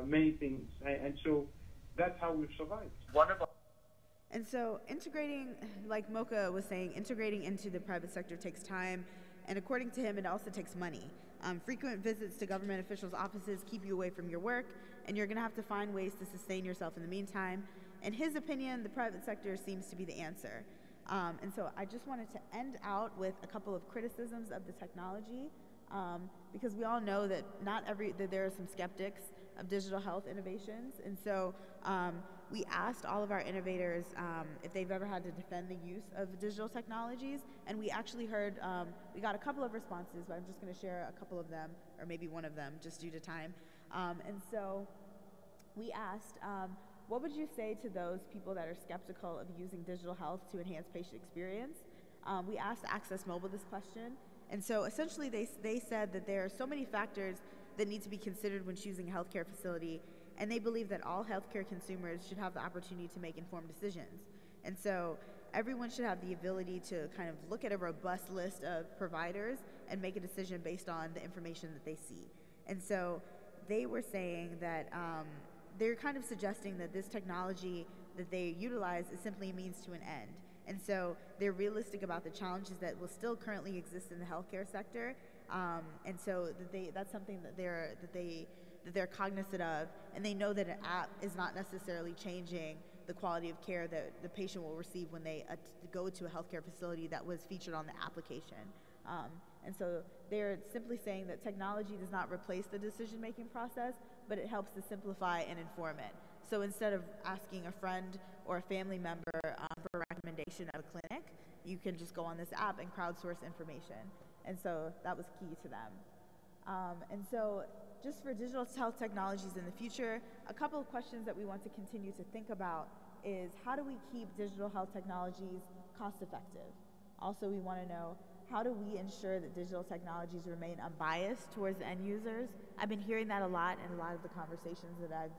many things. And so that's how we've survived. And so integrating, like Mocha was saying, integrating into the private sector takes time, and according to him, it also takes money. Frequent visits to government officials' offices keep you away from your work, and you're going to have to find ways to sustain yourself in the meantime. In his opinion, the private sector seems to be the answer. And so I just wanted to end out with a couple of criticisms of the technology, because we all know that that there are some skeptics of digital health innovations. And so we asked all of our innovators if they've ever had to defend the use of digital technologies, and we actually heard, we got a couple of responses, but I'm just going to share a couple of them, or maybe one of them, just due to time. And so we asked, what would you say to those people that are skeptical of using digital health to enhance patient experience? We asked Access Mobile this question, and so essentially they said that there are so many factors that need to be considered when choosing a healthcare facility, and they believe that all healthcare consumers should have the opportunity to make informed decisions. And so everyone should have the ability to kind of look at a robust list of providers and make a decision based on the information that they see. And so they were saying that they're kind of suggesting that this technology that they utilize is simply a means to an end. And so they're realistic about the challenges that will still currently exist in the healthcare sector. And so that's something that they're cognizant of, and they know that an app is not necessarily changing the quality of care that the patient will receive when they go to a healthcare facility that was featured on the application. And so they're simply saying that technology does not replace the decision-making process, but it helps to simplify and inform it. So instead of asking a friend or a family member for a recommendation at a clinic, you can just go on this app and crowdsource information. And so that was key to them. And so just for digital health technologies in the future, a couple of questions that we want to continue to think about is, how do we keep digital health technologies cost effective? Also, we want to know, how do we ensure that digital technologies remain unbiased towards the end users? I've been hearing that a lot in a lot of the conversations that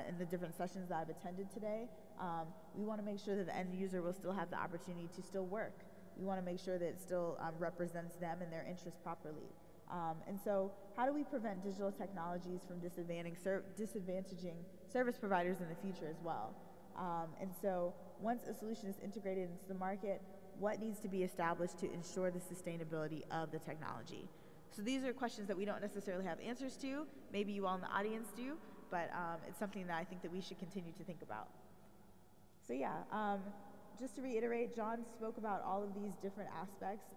in the different sessions that I've attended today. We want to make sure that the end user will still have the opportunity to still work. We want to make sure that it still represents them and their interests properly. And so how do we prevent digital technologies from disadvantaging service providers in the future as well? And so once a solution is integrated into the market, what needs to be established to ensure the sustainability of the technology? So these are questions that we don't necessarily have answers to. Maybe you all in the audience do, but it's something that I think that we should continue to think about. So yeah, just to reiterate, John spoke about all of these different aspects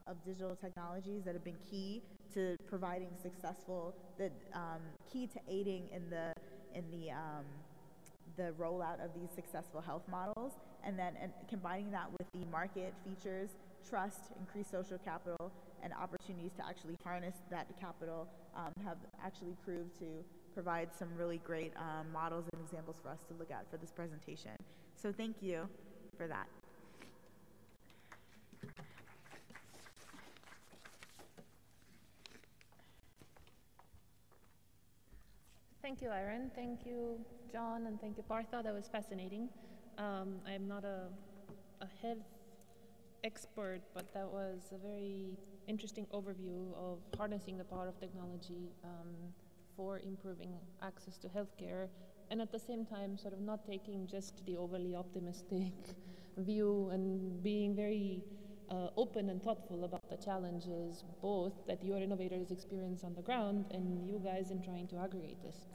of digital technologies that have been key to providing key to aiding in the rollout of these successful health models, and then combining that with the market features, trust, increased social capital, and opportunities to actually harness that capital have actually proved to provide some really great models and examples for us to look at for this presentation. So thank you for that. Thank you, Erin. Thank you, John, and thank you, Partha. That was fascinating. I'm not a health expert, but that was a very interesting overview of harnessing the power of technology for improving access to healthcare, and at the same time sort of not taking just the overly optimistic view and being very open and thoughtful about the challenges, both that your innovators experience on the ground and you guys in trying to aggregate this.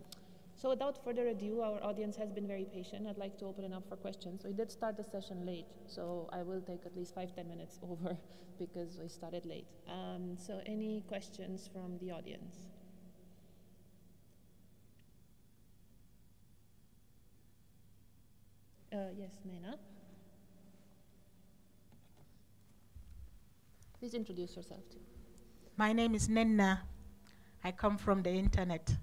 So without further ado, our audience has been very patient. I'd like to open it up for questions. We did start the session late, so I will take at least 5-10 minutes over because we started late. So any questions from the audience? Yes, Nena. Please introduce yourself too. My name is Nenna. I come from the internet.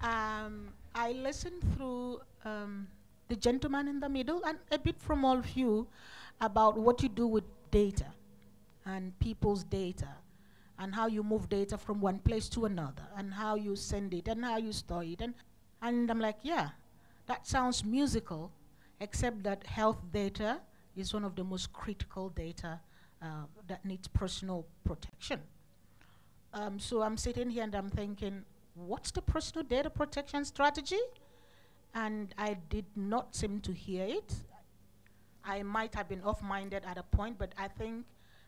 I listened through the gentleman in the middle and a bit from all of you about what you do with data and people's data and how you move data from one place to another and how you send it and how you store it. And I'm like, yeah, that sounds musical, except that health data is one of the most critical data that needs personal protection. So I'm sitting here and I'm thinking, what's the personal data protection strategy? And I did not seem to hear it. I might have been off-minded at a point, but I think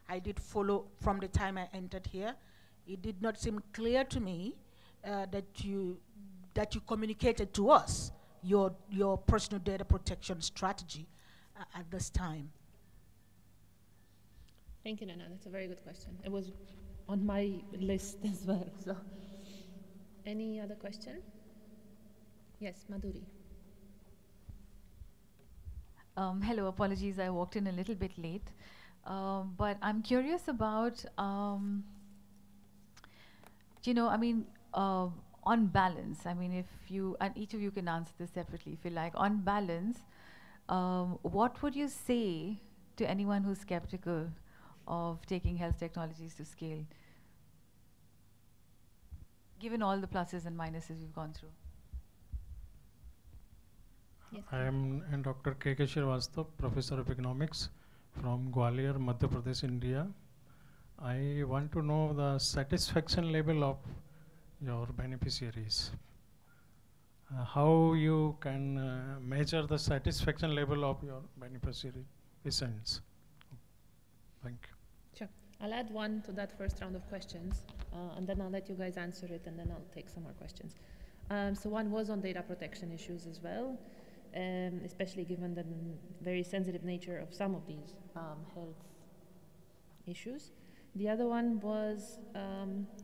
I did follow from the time I entered here. It did not seem clear to me that you communicated to us your personal data protection strategy at this time. Thank you, Nana. That's a very good question. It was on my list as well. So, any other question? Yes, Madhuri. Hello, apologies, I walked in a little bit late. But I'm curious about, on balance, if you, and each of you can answer this separately if you like, on balance, what would you say to anyone who's skeptical of taking health technologies to scale, given all the pluses and minuses we've gone through? Yes, I am Dr. K.K. Srivastava, Professor of Economics from Gwalior, Madhya Pradesh, India. I want to know the satisfaction level of your beneficiaries. How you can measure the satisfaction level of your beneficiary patients? Thank you. Sure. I'll add one to that first round of questions, and then I'll let you guys answer it, and then I'll take some more questions. So one was on data protection issues as well, especially given the very sensitive nature of some of these health issues. The other one was,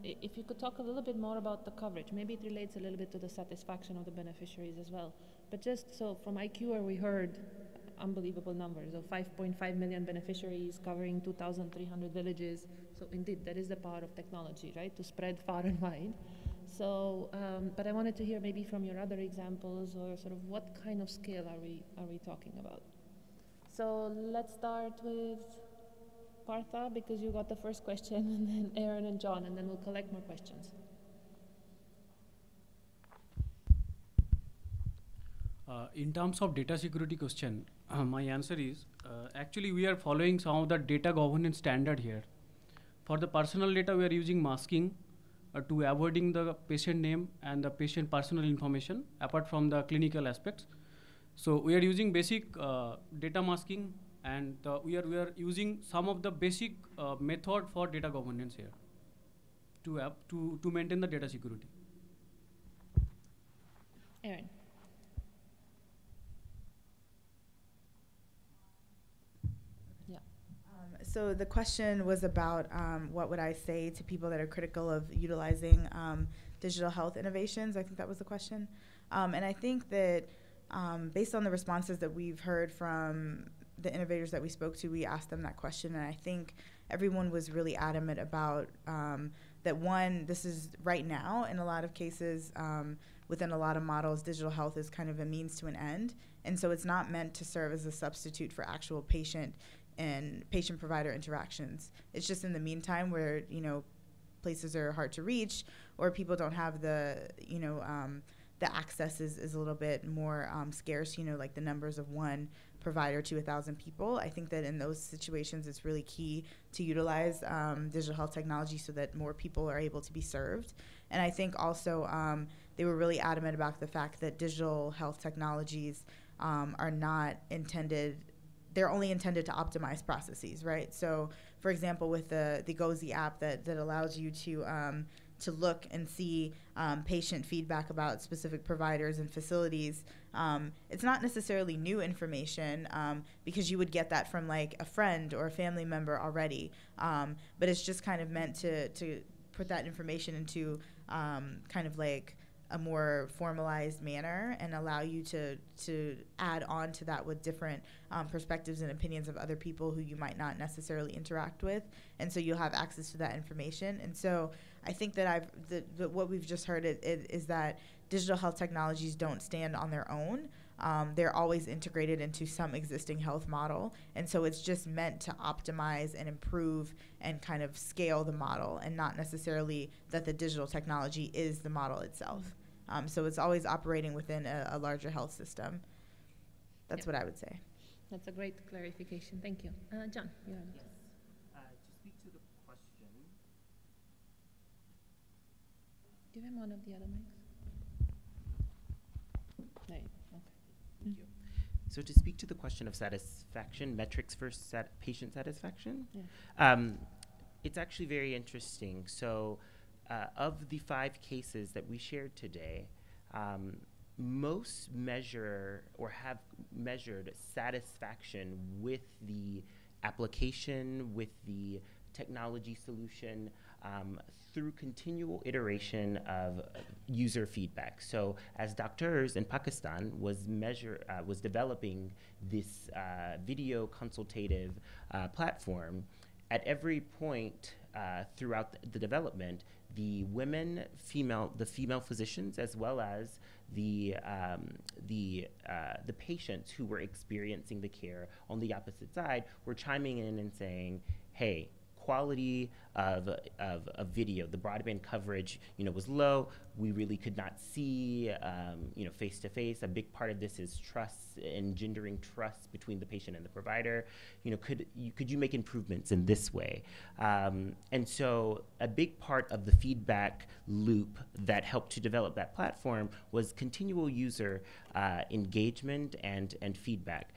if you could talk a little bit more about the coverage. Maybe it relates a little bit to the satisfaction of the beneficiaries as well. But just so from IQR, we heard unbelievable numbers of 5.5 million beneficiaries covering 2,300 villages. So indeed, that is the power of technology, right? To spread far and wide. So, but I wanted to hear maybe from your other examples, or sort of what kind of scale are we talking about? So let's start with Partha, because you got the first question, and then Aaron and John, and then we'll collect more questions. In terms of data security question, my answer is, actually we are following some of the data governance standard here. For the personal data, we are using masking to avoiding the patient name and the patient personal information, apart from the clinical aspects. So we are using basic data masking, and we are using some of the basic method for data governance here to maintain the data security. Aaron. So the question was about what would I say to people that are critical of utilizing digital health innovations. I think that was the question. And I think that based on the responses that we've heard from the innovators that we spoke to, we asked them that question. And I think everyone was really adamant about that, one, this is right now, in a lot of cases, within a lot of models, digital health is kind of a means to an end. And so it's not meant to serve as a substitute for actual patient and patient-provider interactions. It's just in the meantime where, places are hard to reach, or people don't have the access is a little bit more scarce, like the numbers of one provider to 1,000 people. I think that in those situations, it's really key to utilize digital health technology so that more people are able to be served. And I think also they were really adamant about the fact that digital health technologies are not intended, they're only intended to optimize processes, right? So, for example, with the GoZi app that allows you to look and see patient feedback about specific providers and facilities, it's not necessarily new information because you would get that from like a friend or a family member already. But it's just kind of meant to put that information into kind of like a more formalized manner and allow you to add on to that with different perspectives and opinions of other people who you might not necessarily interact with, and so you'll have access to that information. And so I think that what we've just heard is that digital health technologies don't stand on their own. They're always integrated into some existing health model, and so it's just meant to optimize and improve and kind of scale the model, and not necessarily that the digital technology is the model itself. So it's always operating within a larger health system. That's what I would say. That's a great clarification. Thank you. John, you're on. Yes. To speak to the question, Give him one of the other mics. There you go. Okay. Thank you. So to speak to the question of satisfaction, metrics for patient satisfaction, it's actually very interesting. So of the 5 cases that we shared today, most measure or have measured satisfaction with the application, with the technology solution, through continual iteration of user feedback. So as doctors in Pakistan was developing this video consultative platform, at every point throughout the development, the female physicians, as well as the patients who were experiencing the care on the opposite side, were chiming in and saying, "Hey, quality of video, the broadband coverage, was low. We really could not see, face to face. A big part of this is trust, engendering trust between the patient and the provider. Could you make improvements in this way?" And so a big part of the feedback loop that helped to develop that platform was continual user engagement and feedback.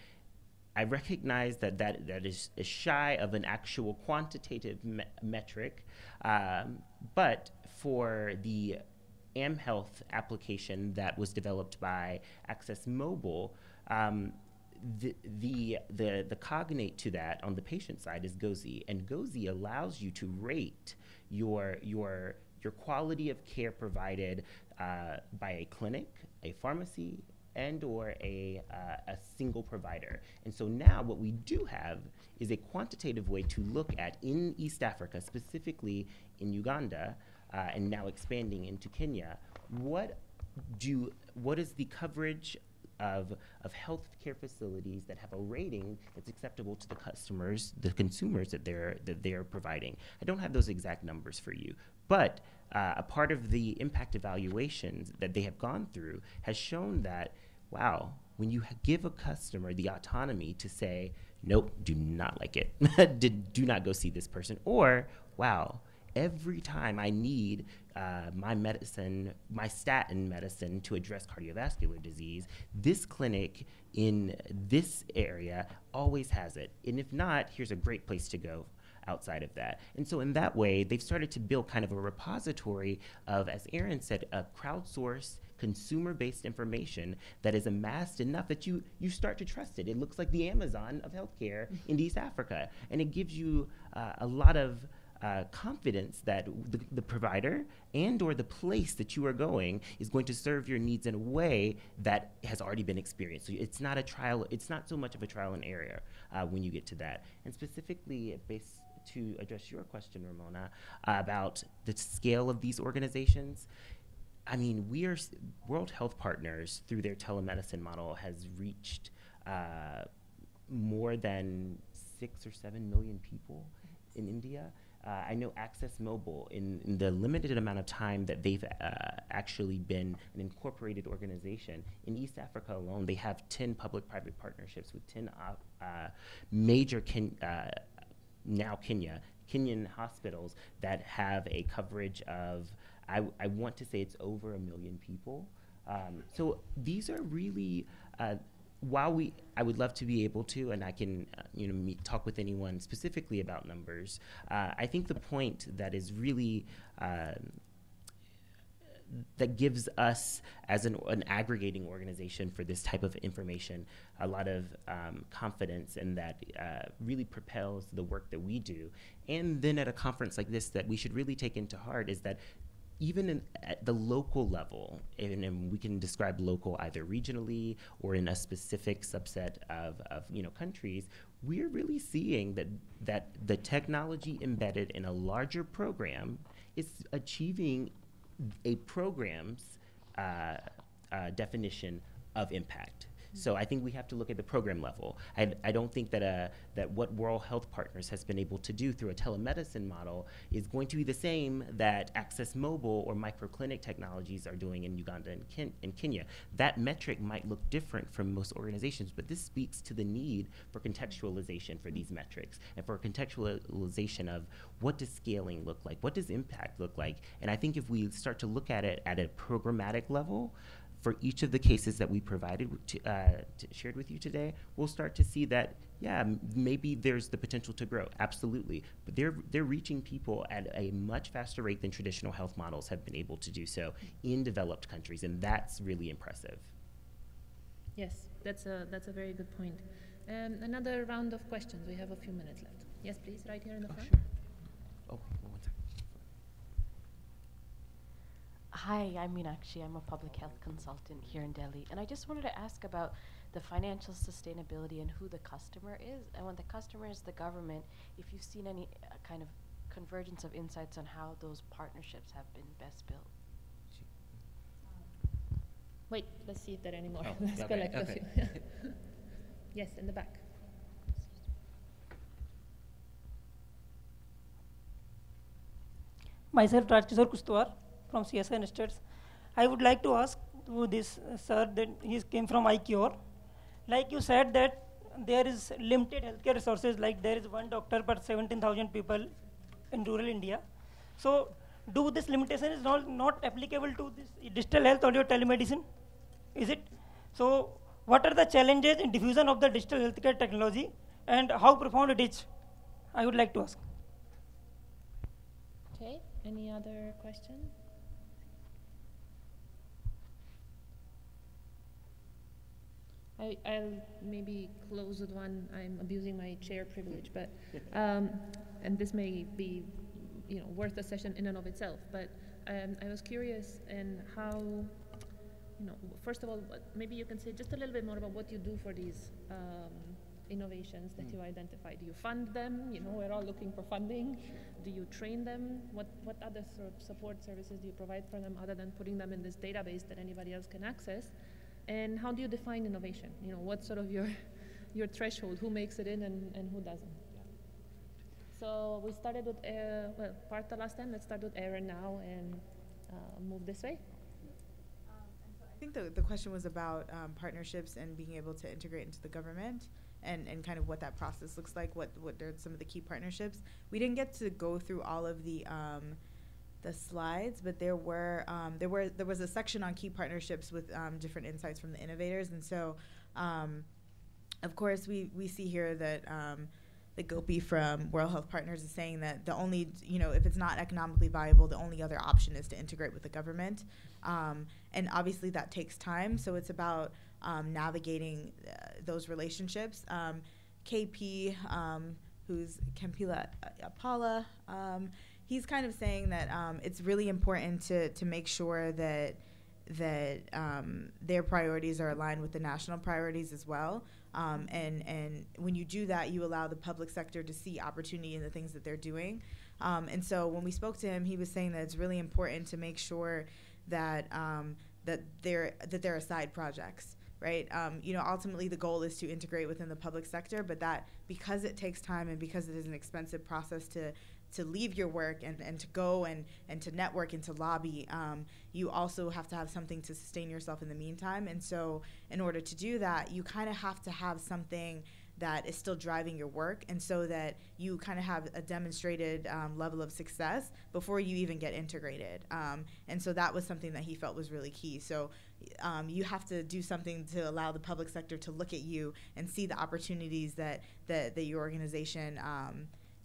I recognize that is shy of an actual quantitative metric, but for the AmHealth application that was developed by Access Mobile, the cognate to that on the patient side is GOSI, and GOSI allows you to rate your quality of care provided by a clinic, a pharmacy, and or a single provider. And so now what we do have is a quantitative way to look at, in East Africa, specifically in Uganda, and now expanding into Kenya, what is the coverage of healthcare facilities that have a rating that's acceptable to the customers, the consumers that they're providing. I don't have those exact numbers for you, but a part of the impact evaluations that they have gone through has shown that, wow, when you give a customer the autonomy to say, nope, do not like it, do not go see this person, or, wow, every time I need my medicine, my statin medicine to address cardiovascular disease, this clinic in this area always has it. And if not, here's a great place to go outside of that. And so in that way, they've started to build kind of a repository of, as Aaron said, a crowdsourced, consumer-based information that is amassed enough that you start to trust it. It looks like the Amazon of healthcare in East Africa. And it gives you a lot of confidence that the provider and or the place that you are going is going to serve your needs in a way that has already been experienced. So it's not a trial, it's not so much of a trial and error when you get to that. And specifically to address your question, Ramona, about the scale of these organizations, I mean, World Health Partners, through their telemedicine model, has reached more than 6 or 7 million people in India. I know Access Mobile, in the limited amount of time that they've actually been an incorporated organization, in East Africa alone, they have 10 public-private partnerships with 10 major Kenyan hospitals that have a coverage of, I want to say it's over 1 million people. So these are really, while I would love to be able to, and I can talk with anyone specifically about numbers, I think the point that is really, that gives us as an aggregating organization for this type of information a lot of confidence, and that really propels the work that we do. And then at a conference like this, that we should really take into heart is that even at the local level, and we can describe local either regionally or in a specific subset of countries, we're really seeing that the technology embedded in a larger program is achieving a program's definition of impact. So I think we have to look at the program level. I don't think that that what World Health Partners has been able to do through a telemedicine model is going to be the same that Access Mobile or microclinic technologies are doing in Uganda and Kenya. That metric might look different from most organizations, but this speaks to the need for contextualization for these metrics and for contextualization of what does scaling look like, what does impact look like. And I think if we start to look at it at a programmatic level, for each of the cases that we provided, shared with you today, we'll start to see that, yeah, maybe there's the potential to grow, absolutely. But they're reaching people at a much faster rate than traditional health models have been able to do so in developed countries, and that's really impressive. Yes, that's a very good point. Another round of questions. We have a few minutes left. Yes, please, right here in the front. Sure. Oh, one second. Hi, I'm Meenakshi. I'm a public health consultant here in Delhi. And I just wanted to ask about the financial sustainability and who the customer is. And when the customer is the government, if you've seen any kind of convergence of insights on how those partnerships have been best built. Wait, let's see if there are any more. Oh, Let's okay, collect a okay. few. Yes, in the back. Myself, Rajkishore Kushtwar from CSI Institutes. I would like to ask to this sir that he came from iCure. Like you said that there is limited healthcare resources, like there is one doctor per 17,000 people in rural India. So do this limitation is not applicable to this digital health or your telemedicine? Is it? So what are the challenges in diffusion of the digital healthcare technology and how profound it is? I would like to ask. Okay, any other questions? I'll maybe close with one. I'm abusing my chair privilege, but and this may be, worth a session in and of itself. But I was curious in how, first of all, maybe you can say just a little bit more about what you do for these innovations that you identify. Do you fund them? We're all looking for funding. Do you train them? What other sort of support services do you provide for them other than putting them in this database that anybody else can access? And how do you define innovation? What's sort of your threshold? Who makes it in and who doesn't? So we started with Partha last time. Let's start with Aaron now and move this way. I think the question was about partnerships and being able to integrate into the government and kind of what that process looks like, what are some of the key partnerships. We didn't get to go through all of the slides, but there was a section on key partnerships with different insights from the innovators. And so, of course, we see here that the Gopi from World Health Partners is saying that the only, if it's not economically viable, the only other option is to integrate with the government. And obviously that takes time, so it's about navigating those relationships. KP, who's Kampila Apala, he's kind of saying that it's really important to make sure that their priorities are aligned with the national priorities as well. And when you do that, you allow the public sector to see opportunity in the things that they're doing. And so when we spoke to him, he was saying that it's really important to make sure that there are side projects, right? Ultimately the goal is to integrate within the public sector, but that because it takes time and because it is an expensive process to leave your work and to go and to network and to lobby, you also have to have something to sustain yourself in the meantime. And so in order to do that, you kind of have to have something that is still driving your work, and so that you kind of have a demonstrated level of success before you even get integrated. And so that was something that he felt was really key. So you have to do something to allow the public sector to look at you and see the opportunities that your organization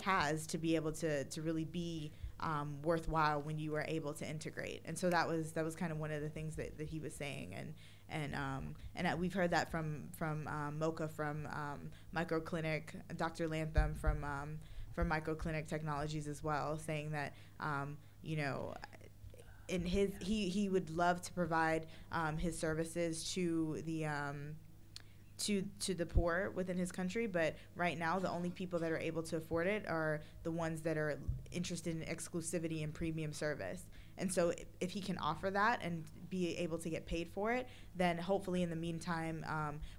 has to be able to really be worthwhile when you are able to integrate. And so that was kind of one of the things that he was saying. And we've heard that from Mocha from Microclinic, Dr. Lantham from Microclinic Technologies as well, saying that in he would love to provide his services to the to the poor within his country, but right now the only people that are able to afford it are the ones that are interested in exclusivity and premium service. And so if he can offer that and be able to get paid for it, then hopefully in the meantime,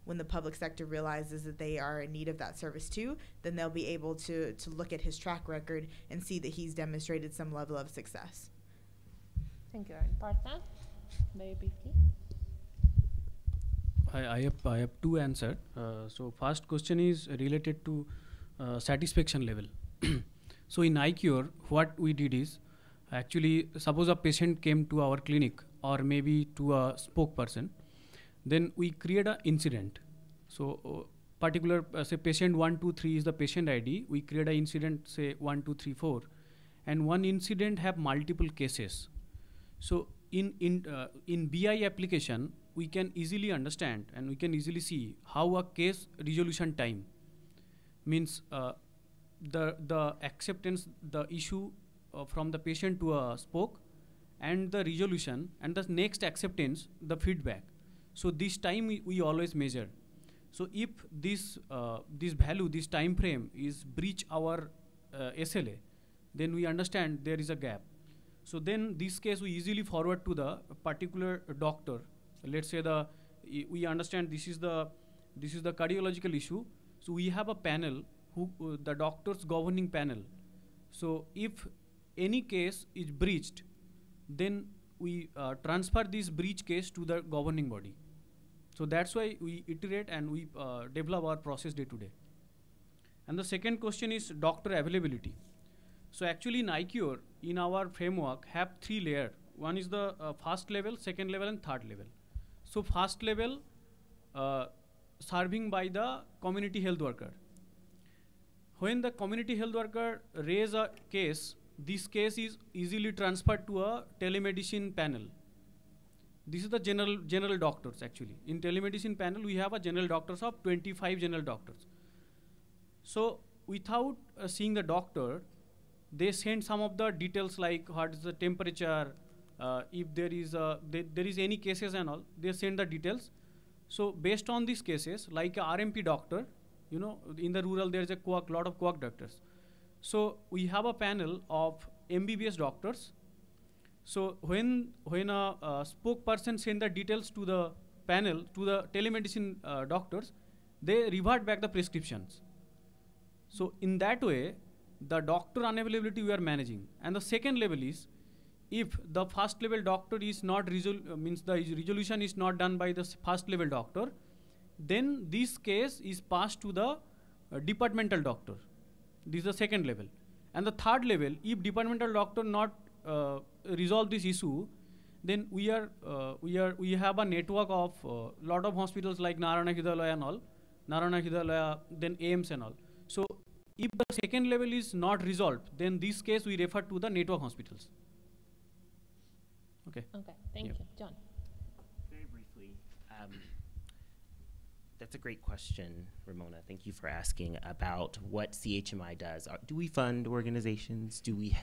when the public sector realizes that they are in need of that service too, then they'll be able to look at his track record and see that he's demonstrated some level of success. Thank you, Aaron. Partha, very briefly. I have two answers. So first question is related to satisfaction level. So in iCure, what we did is, actually, suppose a patient came to our clinic or maybe to a spokesperson, then we create an incident. So particular, say patient 1, 2, 3 is the patient ID. We create an incident, say 1, 2, 3, 4, and one incident have multiple cases. So in BI application, we can easily understand and we can easily see how a case resolution time means the acceptance, the issue from the patient to a spoke, and the resolution, and the next acceptance, the feedback. So this time we always measure. So if this value, this time frame is breach our SLA, then we understand there is a gap. So then this case we easily forward to the particular doctor. Let's say we understand this is the cardiological issue. So we have a panel who the doctor's governing panel. So if any case is breached, then we transfer this breach case to the governing body. So that's why we iterate and we develop our process day to day. And the second question is doctor availability. So actually in iCure, in our framework, have 3 layers. One is the first level, second level, and third level. So first level, serving by the community health worker. When the community health worker raise a case, this case is easily transferred to a telemedicine panel. This is the general doctors actually. In telemedicine panel, we have a general doctors of 25 general doctors. So without seeing the doctor, they send some of the details like what is the temperature, if there is any cases and all, they send the details. So based on these cases, like a RMP doctor, you know, in the rural there is a lot of quack doctors. So we have a panel of MBBS doctors. So when a spokesperson send the details to the panel, to the telemedicine doctors, they revert back the prescriptions. So in that way, the doctor unavailability we are managing. And the second level is, if the first level doctor is not means the resolution is not done by the first level doctor, then this case is passed to the departmental doctor. This is the second level. And the third level, if departmental doctor not resolve this issue, then we have a network of lot of hospitals like Narayana Hridayalaya and all, Narayana Hridayalaya, then AIMS and all. So if the second level is not resolved, then this case we refer to the network hospitals. Okay. Okay, thank you. John. Very briefly, that's a great question, Ramona. Thank you for asking about what CHMI does. Do we fund organizations? Do we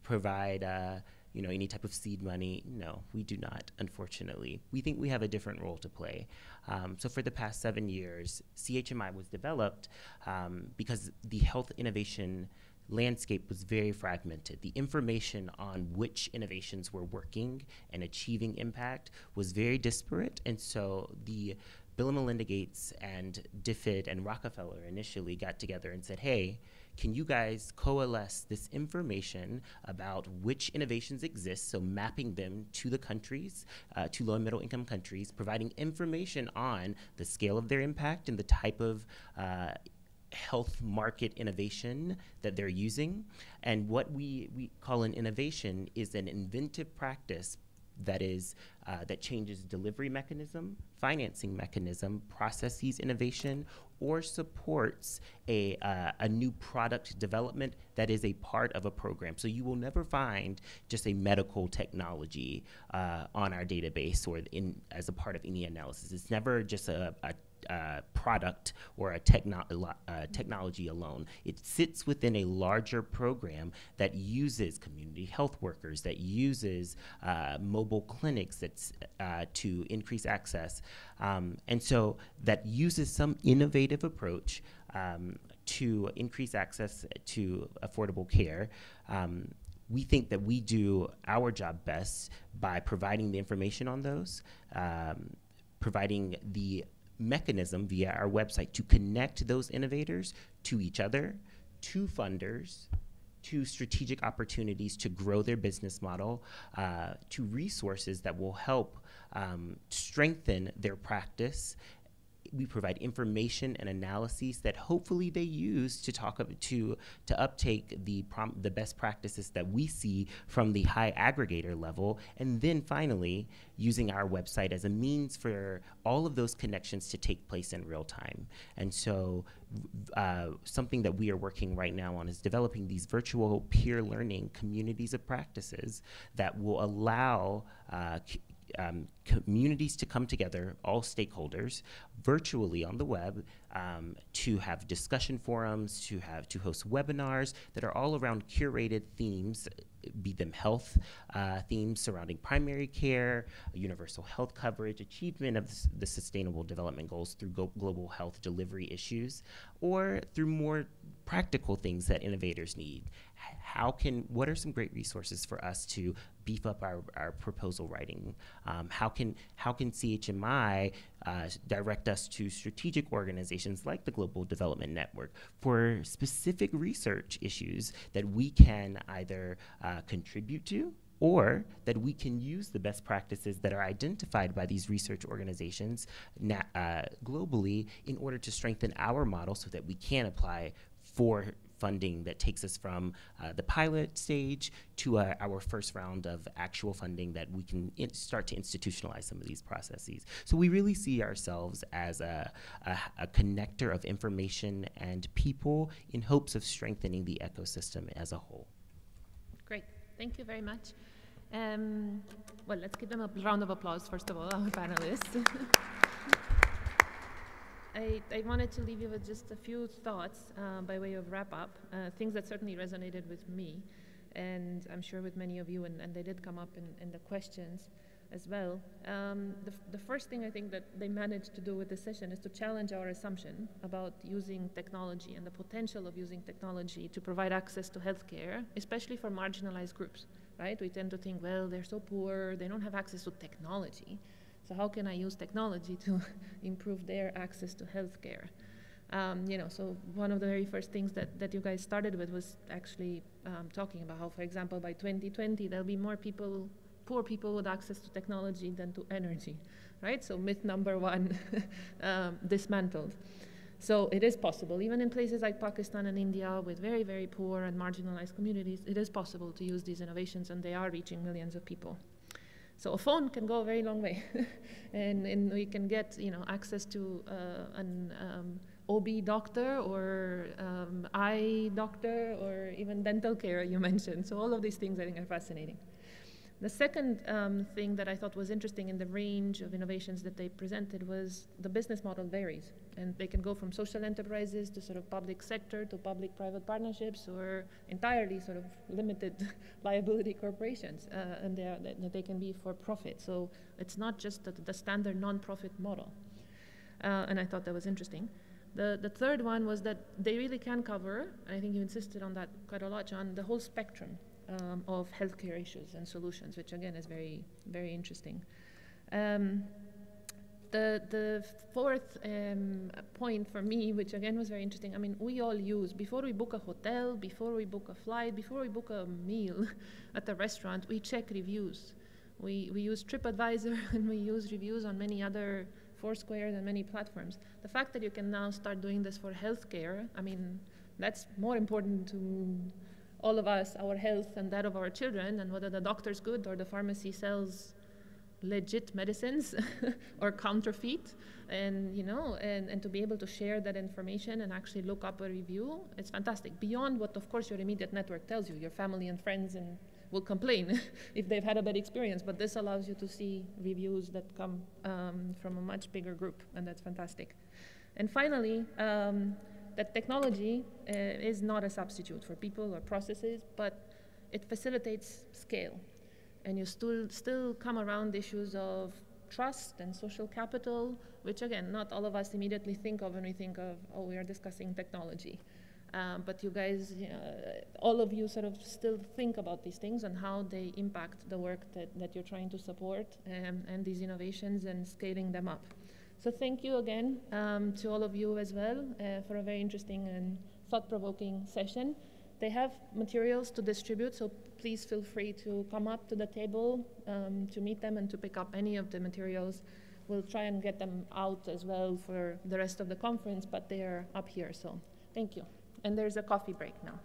provide any type of seed money? No, we do not, unfortunately. We think we have a different role to play. So for the past 7 years, CHMI was developed because the health innovation landscape was very fragmented. The information on which innovations were working and achieving impact was very disparate, and so the Bill and Melinda Gates and DFID and Rockefeller initially got together and said, hey, can you guys coalesce this information about which innovations exist, so mapping them to the countries, to low and middle income countries, providing information on the scale of their impact and the type of health market innovation that they're using. And what we call an innovation is an inventive practice that is that changes delivery mechanism, financing mechanism, processes innovation, or supports a new product development that is a part of a program. So you will never find just a medical technology on our database or as a part of any analysis. It's never just a product or a technology alone. It sits within a larger program that uses community health workers, that uses mobile clinics to increase access. And so that uses some innovative approach to increase access to affordable care. we think that we do our job best by providing the information on those, providing the mechanism via our website to connect those innovators to each other, to funders, to strategic opportunities to grow their business model, to resources that will help strengthen their practice. We provide information and analyses that hopefully they use to uptake the best practices that we see from the high aggregator level, and then finally using our website as a means for all of those connections to take place in real time. And so something that we are working right now on is developing these virtual peer learning communities of practices that will allow communities to come together, all stakeholders, virtually on the web, to have discussion forums, to host webinars that are all around curated themes, be them health themes surrounding primary care, universal health coverage, achievement of the Sustainable Development Goals through global health delivery issues, or through more practical things that innovators need. What are some great resources for us to beef up our proposal writing? How can CHMI direct us to strategic organizations like the Global Development Network for specific research issues that we can either contribute to, or that we can use the best practices that are identified by these research organizations globally in order to strengthen our model so that we can apply for funding that takes us from the pilot stage to our first round of actual funding that we can start to institutionalize some of these processes. So we really see ourselves as a connector of information and people in hopes of strengthening the ecosystem as a whole. Great, thank you very much. Well, let's give them a round of applause, first of all, our panelists. I wanted to leave you with just a few thoughts by way of wrap-up, things that certainly resonated with me, and I'm sure with many of you, and they did come up in the questions as well. The first thing I think that they managed to do with this session is to challenge our assumption about using technology and the potential of using technology to provide access to healthcare, especially for marginalized groups, right? We tend to think, well, they're so poor, they don't have access to technology. So how can I use technology to improve their access to healthcare? So one of the very first things that you guys started with was actually talking about how, for example, by 2020, there'll be more poor people with access to technology than to energy, right? So myth number one dismantled. So it is possible, even in places like Pakistan and India with very, very poor and marginalized communities, it is possible to use these innovations, and they are reaching millions of people. So a phone can go a very long way, and we can get access to an OB doctor or eye doctor or even dental care you mentioned. So all of these things I think are fascinating. The second thing that I thought was interesting in the range of innovations that they presented was the business model varies, and they can go from social enterprises to sort of public sector to public-private partnerships or entirely sort of limited liability corporations, and they can be for profit. So it's not just the standard non-profit model, and I thought that was interesting. The third one was that they really can cover, and I think you insisted on that quite a lot, John, the whole spectrum of healthcare issues and solutions, which again is very, very interesting. The fourth point for me, which again was very interesting, I mean, we all use, before we book a hotel, before we book a flight, before we book a meal at a restaurant, we check reviews. We use TripAdvisor and we use reviews on many other Foursquare and many platforms. The fact that you can now start doing this for healthcare, I mean, that's more important to all of us, our health and that of our children, and whether the doctor's good or the pharmacy sells legit medicines or counterfeit, and to be able to share that information and actually look up a review, it's fantastic. Beyond what, of course, your immediate network tells you, your family and friends and will complain if they've had a bad experience, but this allows you to see reviews that come from a much bigger group, and that's fantastic. And finally, that technology is not a substitute for people or processes, but it facilitates scale. And you still come around issues of trust and social capital, which again, not all of us immediately think of when we think of, oh, we are discussing technology. But you guys, all of you sort of still think about these things and how they impact the work that you're trying to support and these innovations and scaling them up. So thank you again to all of you as well for a very interesting and thought-provoking session. They have materials to distribute, so please feel free to come up to the table to meet them and to pick up any of the materials. We'll try and get them out as well for the rest of the conference, but they are up here, so thank you. And there's a coffee break now.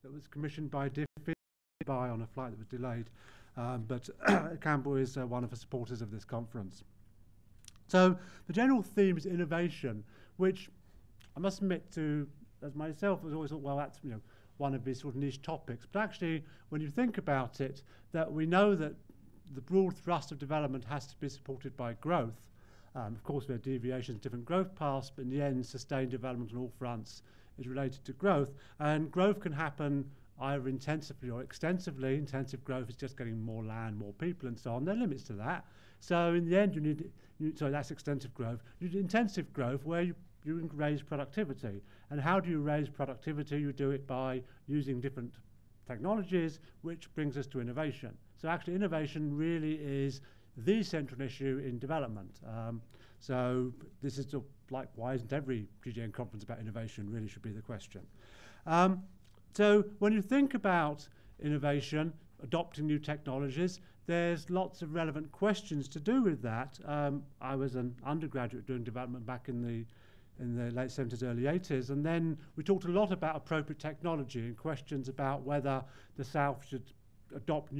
that was commissioned by DFID on a flight that was delayed. But Campbell is one of the supporters of this conference. So the general theme is innovation, which I must admit to, as myself, has always thought, well, that's one of these sort of niche topics. But actually, when you think about it, that we know that the broad thrust of development has to be supported by growth. Of course, there are deviations, different growth paths, but in the end, sustained development on all fronts is related to growth. And growth can happen either intensively or extensively. Intensive growth is just getting more land, more people, and so on. There are limits to that. So in the end, you need so that's extensive growth. You need intensive growth where you raise productivity. And how do you raise productivity? You do it by using different technologies, which brings us to innovation. So actually, innovation really is the central issue in development. So this is like, why isn't every GDN conference about innovation, really should be the question. So when you think about innovation, adopting new technologies, there's lots of relevant questions to do with that. I was an undergraduate doing development back in the late 70s, early 80s, and then we talked a lot about appropriate technology and questions about whether the South should adopt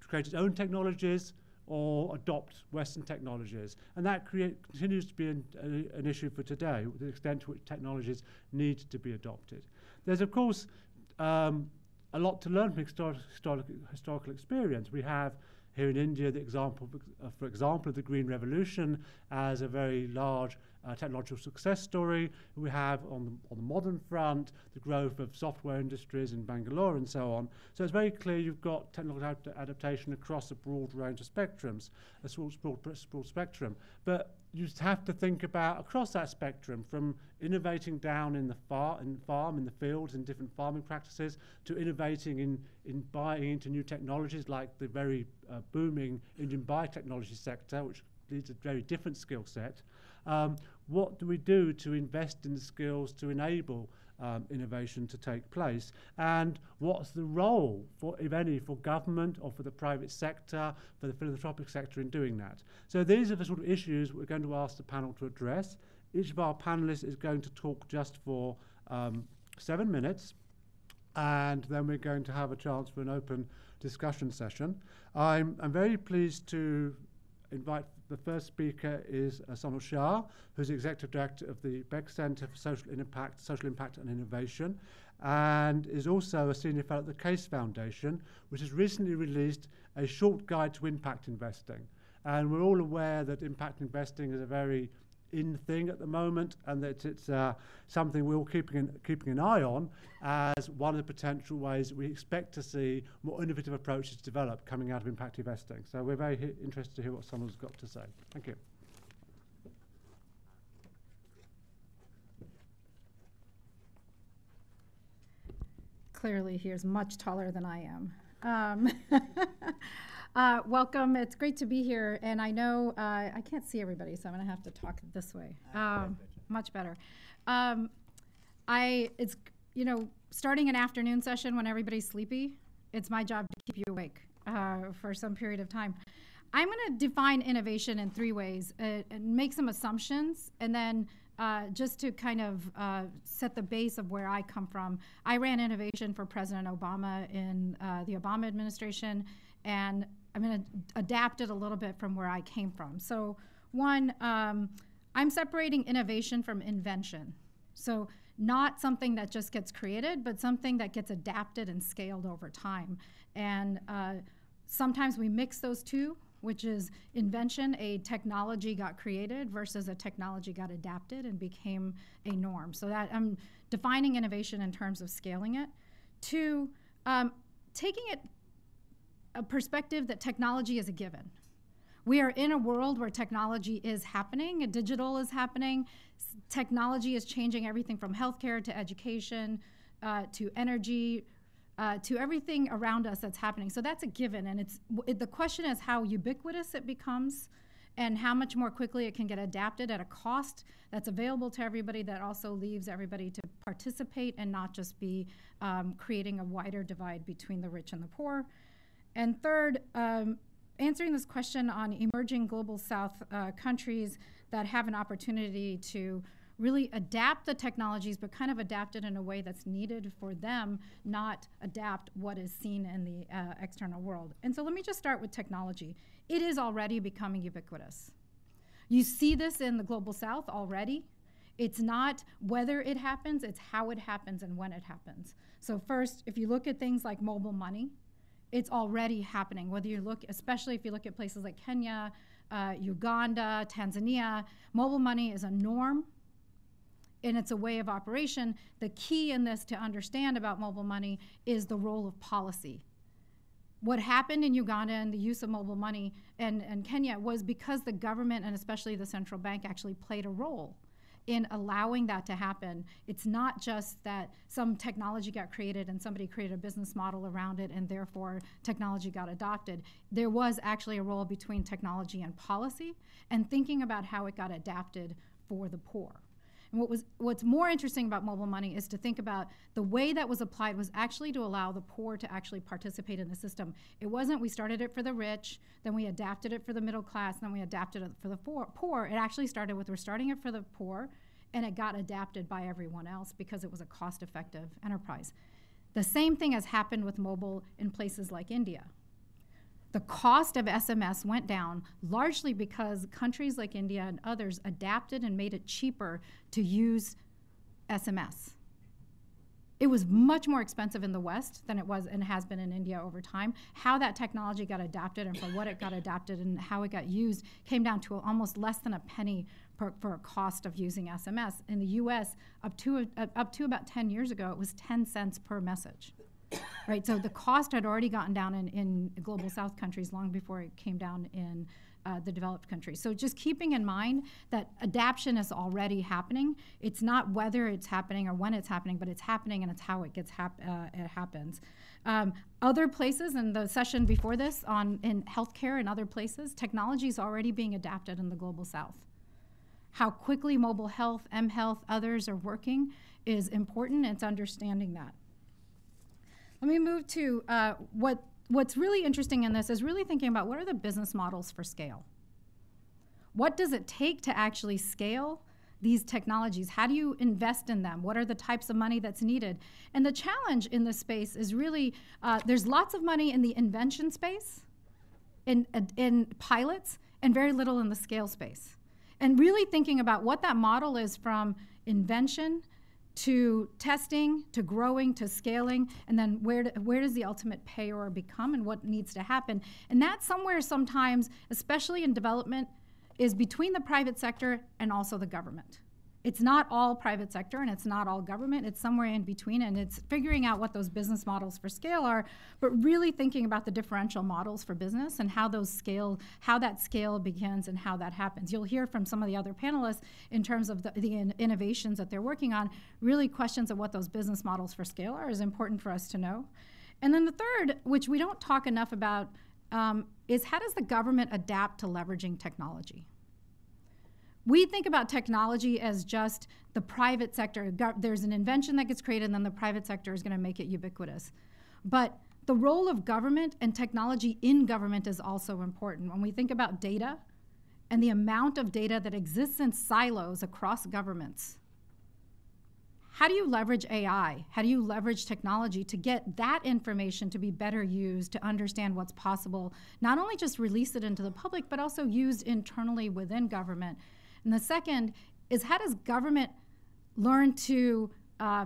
create its own technologies or adopt Western technologies. And that continues to be an issue for today, the extent to which technologies need to be adopted. There's, of course, a lot to learn from historical experience. We have here in India the example, for example, of the Green Revolution as a very large technological success story. We have on the modern front the growth of software industries in Bangalore and so on. So it's very clear you've got technological adaptation across a broad range of spectrums, broad spectrum. But you just have to think about across that spectrum, from innovating down in the farm, in the fields, in different farming practices, to innovating in buying into new technologies like the very booming Indian biotechnology sector, which needs a very different skill set. What do we do to invest in the skills to enable innovation to take place? And what's the role, if any, for government or for the private sector, for the philanthropic sector in doing that? So these are the sort of issues we're going to ask the panel to address. Each of our panelists is going to talk just for 7 minutes, and then we're going to have a chance for an open discussion session. I'm very pleased to invite the first speaker is Sonal Shah, who's the Executive Director of the Beck Centre for Social Impact and Innovation, and is also a Senior Fellow at the Case Foundation, which has recently released a short guide to impact investing. And we're all aware that impact investing is a very in thing at the moment, and that it's something we're all keeping an eye on as one of the potential ways we expect to see more innovative approaches develop coming out of impact investing. So we're very interested to hear what someone's got to say. Thank you. Clearly, he is much taller than I am. Welcome. It's great to be here. And I know I can't see everybody, so I'm going to have to talk this way. Much better. It's starting an afternoon session when everybody's sleepy. It's my job to keep you awake for some period of time. I'm going to define innovation in 3 ways and make some assumptions, and then just to kind of set the base of where I come from. I ran innovation for President Obama in the Obama administration, and I'm going to adapt it a little bit from where I came from. So one, I'm separating innovation from invention. So not something that just gets created, but something that gets adapted and scaled over time. And sometimes we mix those two, which is invention, a technology got created versus a technology got adapted and became a norm. So that I'm defining innovation in terms of scaling it. 2, taking it a perspective that technology is a given. We are in a world where technology is happening, digital is happening, technology is changing everything from healthcare to education to energy to everything around us that's happening. So that's a given, and the question is how ubiquitous it becomes and how much more quickly it can get adapted at a cost that's available to everybody, that also leaves everybody to participate and not just be creating a wider divide between the rich and the poor. And third, answering this question on emerging global South countries that have an opportunity to really adapt the technologies, but kind of adapt it in a way that's needed for them, not adapt what is seen in the external world. And so let me just start with technology. It is already becoming ubiquitous. You see this in the Global South already. It's not whether it happens, it's how it happens and when it happens. So first, if you look at things like mobile money, it's already happening. Whether you look, especially if you look at places like Kenya, Uganda, Tanzania, mobile money is a norm and it's a way of operation. The key in this to understand about mobile money is the role of policy. What happened in Uganda and the use of mobile money and Kenya was because the government and especially the central bank actually played a role in allowing that to happen. It's not just that some technology got created and somebody created a business model around it and therefore technology got adopted. There was actually a role between technology and policy and thinking about how it got adapted for the poor. And what's more interesting about mobile money is to think about the way that was applied was actually to allow the poor to actually participate in the system. It wasn't we started it for the rich, then we adapted it for the middle class, then we adapted it for the poor. It actually started with we're starting it for the poor, and it got adapted by everyone else because it was a cost-effective enterprise. The same thing has happened with mobile in places like India. The cost of SMS went down largely because countries like India and others adapted and made it cheaper to use SMS. It was much more expensive in the West than it was and has been in India over time. How that technology got adapted and for what it got adapted and how it got used came down to almost less than a penny for a cost of using SMS. In the US, up to about 10 years ago, it was 10 cents per message. Right, so the cost had already gotten down in Global South countries long before it came down in the developed countries. So just keeping in mind that adaptation is already happening. It's not whether it's happening or when it's happening, but it's happening and it's how it it happens. Other places, in the session before this in healthcare and other places, technology is already being adapted in the Global South. How quickly mobile health, mHealth, others are working is important. It's understanding that. Let me move to what's really interesting in this is really thinking about what are the business models for scale? What does it take to actually scale these technologies? How do you invest in them? What are the types of money that's needed? And the challenge in this space is really, there's lots of money in the invention space, in pilots, and very little in the scale space. And really thinking about what that model is from invention to testing, to growing, to scaling, and then where does the ultimate payer become and what needs to happen. And that somewhere sometimes, especially in development, is between the private sector and also the government. It's not all private sector and it's not all government, it's somewhere in between, and it's figuring out what those business models for scale are, but really thinking about the differential models for business and how that scale begins and how that happens. You'll hear from some of the other panelists in terms of the innovations that they're working on. Really questions of what those business models for scale are is important for us to know. And then the third, which we don't talk enough about, is how does the government adapt to leveraging technology? We think about technology as just the private sector. There's an invention that gets created and then the private sector is going to make it ubiquitous. But the role of government and technology in government is also important. When we think about data and the amount of data that exists in silos across governments, how do you leverage AI? How do you leverage technology to get that information to be better used, to understand what's possible, not only just release it into the public, but also used internally within government? And the second is how does government learn to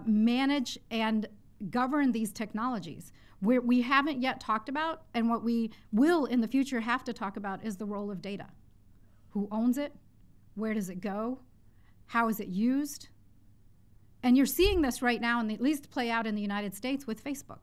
manage and govern these technologies? We haven't yet talked about, and what we will in the future have to talk about is the role of data. Who owns it? Where does it go? How is it used? And you're seeing this right now, at least play out in the United States with Facebook.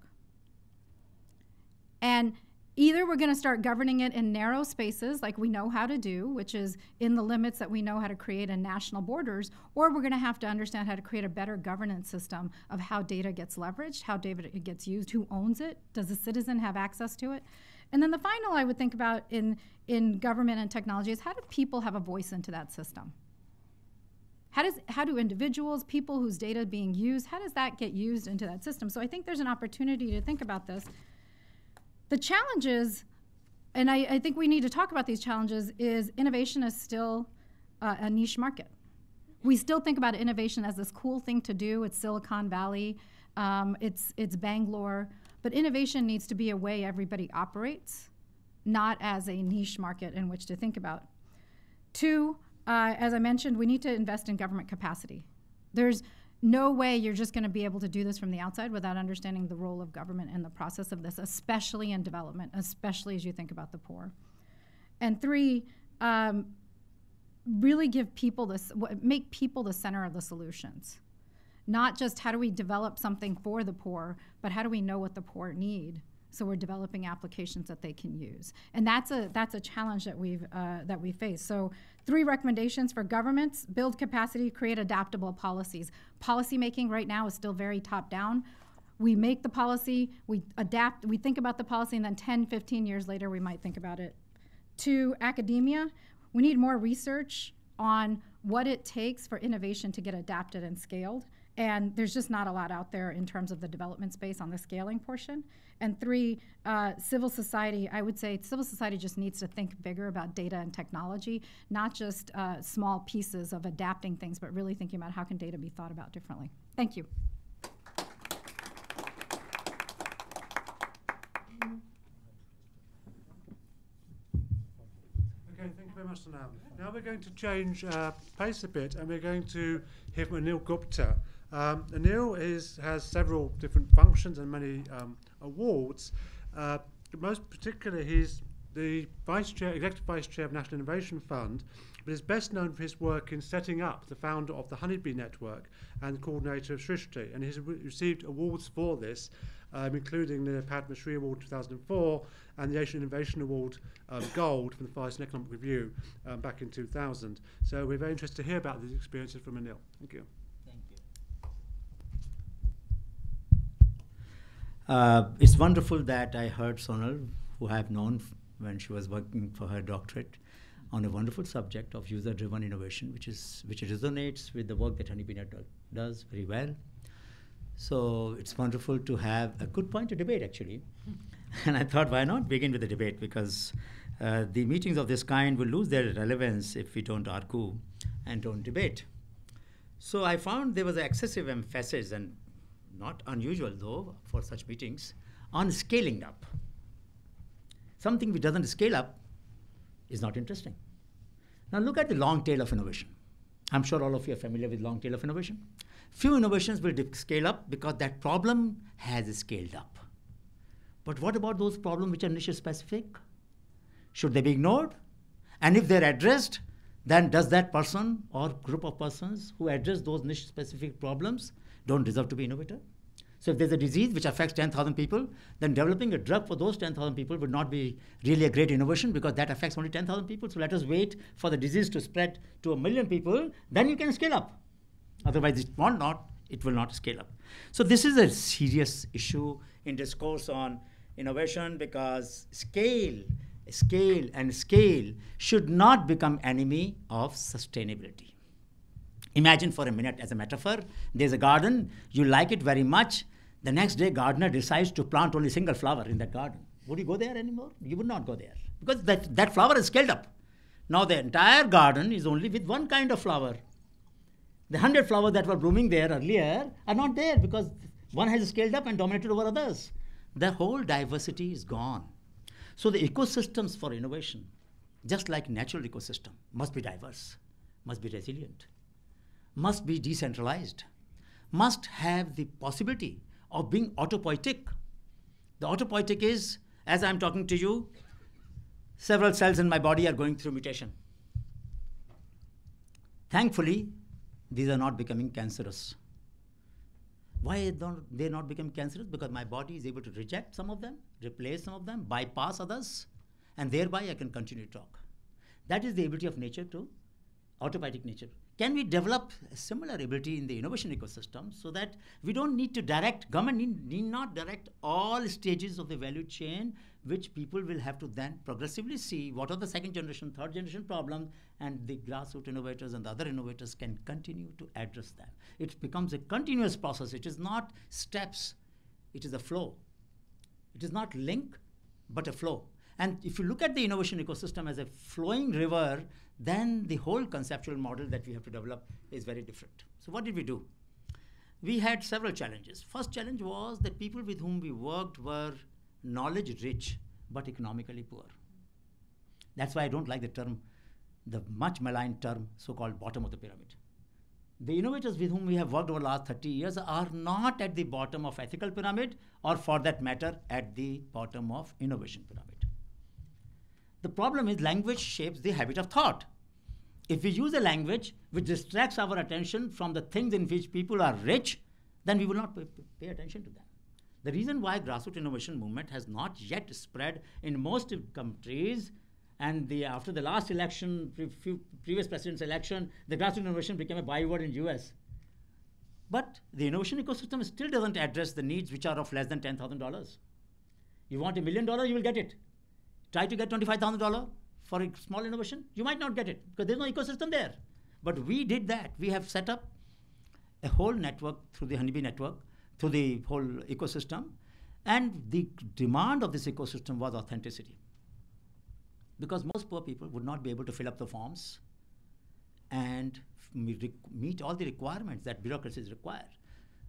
And either we're going to start governing it in narrow spaces like we know how to do, which is in the limits that we know how to create in national borders, or we're going to have to understand how to create a better governance system of how data gets leveraged, how data gets used, who owns it, does a citizen have access to it? And then the final I would think about in government and technology is how do people have a voice into that system? How do individuals, people whose data is being used, how does that get used into that system? So I think there's an opportunity to think about this. The challenges, and I think we need to talk about these challenges, is innovation is still a niche market. We still think about innovation as this cool thing to do. It's Silicon Valley, it's Bangalore, but innovation needs to be a way everybody operates, not as a niche market in which to think about. Two, as I mentioned, we need to invest in government capacity. There's no way you're just going to be able to do this from the outside without understanding the role of government in the process of this, especially in development, especially as you think about the poor. And three, really give people this, make people the center of the solutions. Not just how do we develop something for the poor, but how do we know what the poor need, so we're developing applications that they can use. And that's a challenge that we face. So 3 recommendations for governments: build capacity, create adaptable policies. Policy making right now is still very top down. We make the policy, we adapt, we think about the policy, and then 10, 15 years later we might think about it. 2, academia, we need more research on what it takes for innovation to get adapted and scaled. And there's just not a lot out there in terms of the development space on the scaling portion. And 3, civil society, I would say civil society just needs to think bigger about data and technology, not just small pieces of adapting things, but really thinking about how can data be thought about differently. Thank you. Okay, thank you very much, Sonal. Now we're going to change pace a bit, and we're going to hear from Anil Gupta. Anil has several different functions and many awards. Most particularly, he's the executive vice chair of National Innovation Fund, but is best known for his work in setting up the founder of the Honeybee Network and the coordinator of Srishti. And he's received awards for this, including the Padma Shri Award 2004 and the Asian Innovation Award Gold from the Far Eastern Economic Review back in 2000. So we're very interested to hear about these experiences from Anil. Thank you. It's wonderful that I heard Sonal, who I have known when she was working for her doctorate, on a wonderful subject of user-driven innovation, which resonates with the work that Honeybee Network does very well. So it's wonderful to have a good point to debate, actually. And I thought, why not begin with the debate? Because the meetings of this kind will lose their relevance if we don't argue and don't debate. So I found there was an excessive emphasis, and not unusual though for such meetings, on scaling up. Something which doesn't scale up is not interesting. Now look at the long tail of innovation. I'm sure all of you are familiar with long tail of innovation. Few innovations will scale up because that problem has scaled up. But what about those problems which are niche specific? Should they be ignored? And if they're addressed, then does that person or group of persons who address those niche specific problems don't deserve to be innovator? So if there's a disease which affects 10,000 people, then developing a drug for those 10,000 people would not be really a great innovation, because that affects only 10,000 people. So let us wait for the disease to spread to 1 million people, then you can scale up. Otherwise it will not scale up. So this is a serious issue in discourse on innovation, because scale should not become enemy of sustainability. Imagine for a minute, as a metaphor, there's a garden, you like it very much. The next day, gardener decides to plant only single flower in that garden. Would you go there anymore? You would not go there, because that flower is scaled up. Now the entire garden is only with one kind of flower. The 100 flowers that were blooming there earlier are not there, because one has scaled up and dominated over others. The whole diversity is gone. So the ecosystems for innovation, just like natural ecosystem, must be diverse, must be resilient, must be decentralized, must have the possibility of being autopoietic. The autopoietic is, as I'm talking to you, several cells in my body are going through mutation. Thankfully, these are not becoming cancerous. Why don't they not become cancerous? Because my body is able to reject some of them, replace some of them, bypass others, and thereby I can continue to talk. That is the ability of nature to autopoietic nature. Can we develop a similar ability in the innovation ecosystem so that we don't need to direct, government need not direct all stages of the value chain, which people will have to then progressively see what are the second generation, third generation problems, and the grassroots innovators and the other innovators can continue to address them. It becomes a continuous process. It is not steps, it is a flow. It is not link, but a flow. And if you look at the innovation ecosystem as a flowing river, then the whole conceptual model that we have to develop is very different. So what did we do? We had several challenges. First challenge was that people with whom we worked were knowledge rich, but economically poor. That's why I don't like the term, the much maligned term, so-called bottom of the pyramid. The innovators with whom we have worked over the last 30 years are not at the bottom of ethical pyramid, or for that matter, at the bottom of innovation pyramid. The problem is language shapes the habit of thought. If we use a language which distracts our attention from the things in which people are rich, then we will not pay attention to them. The reason why grassroots innovation movement has not yet spread in most countries, and after the last election, previous president's election, the grassroots innovation became a byword in US. But the innovation ecosystem still doesn't address the needs which are of less than $10,000. You want $1 million, you will get it. Try to get $25,000 for a small innovation, you might not get it because there's no ecosystem there. But we did that. We have set up a whole network through the Honeybee network, through the whole ecosystem. And the demand of this ecosystem was authenticity. Because most poor people would not be able to fill up the forms and meet all the requirements that bureaucracies require.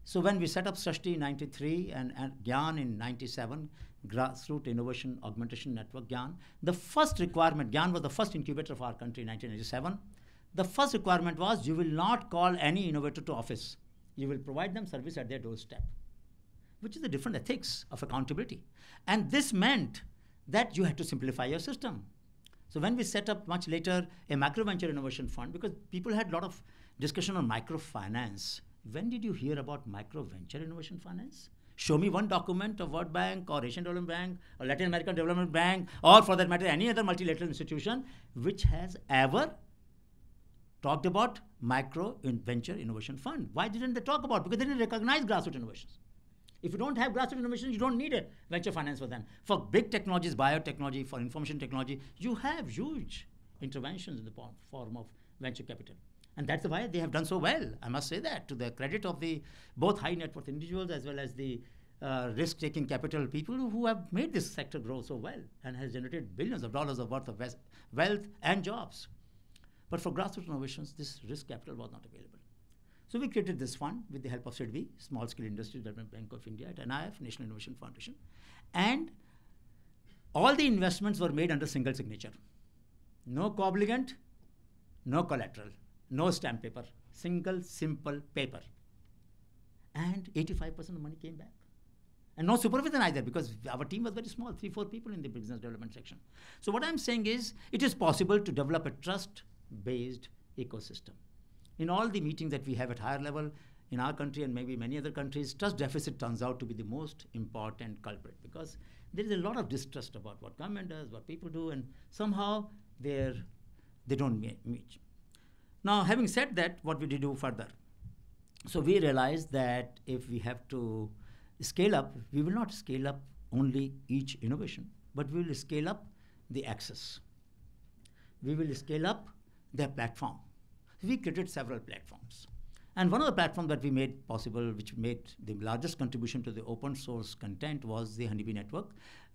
So when we set up Srishti in 93 and GDN in 97, Grassroots Innovation Augmentation Network, GDN, the first requirement, GDN was the first incubator of our country in 1997. The first requirement was you will not call any innovator to office. You will provide them service at their doorstep, which is a different ethics of accountability. And this meant that you had to simplify your system. So when we set up much later a macro venture innovation fund, because people had a lot of discussion on microfinance. When did you hear about micro venture innovation finance? Show me one document of World Bank or Asian Development Bank or Latin American Development Bank, or for that matter any other multilateral institution which has ever talked about micro venture innovation fund. Why didn't they talk about it? Because they didn't recognize grassroots innovations. If you don't have grassroots innovation, you don't need a venture finance for them. For big technologies, biotechnology, for information technology, you have huge interventions in the form of venture capital. And that's why they have done so well. I must say that to the credit of the both high net worth individuals as well as the risk-taking capital people who have made this sector grow so well and has generated billions of dollars of worth of wealth and jobs. But for grassroots innovations, this risk capital was not available. So we created this fund with the help of SIDBI, Small Scale Industry Development Bank of India, at NIF, National Innovation Foundation. And all the investments were made under single signature. No co-obligant, no collateral, no stamp paper, single simple paper. And 85% of the money came back. And no supervision either, because our team was very small, 3-4 people in the business development section. So what I'm saying is, it is possible to develop a trust-based ecosystem. In all the meetings that we have at higher level in our country and maybe many other countries, trust deficit turns out to be the most important culprit, because there is a lot of distrust about what government does, what people do, and somehow they don't meet. Now, having said that, what did we do further? So we realized that if we have to scale up, we will not scale up only each innovation, but we will scale up the access. We will scale up their platform. We created several platforms. And one of the platforms that we made possible, which made the largest contribution to the open source content, was the Honeybee Network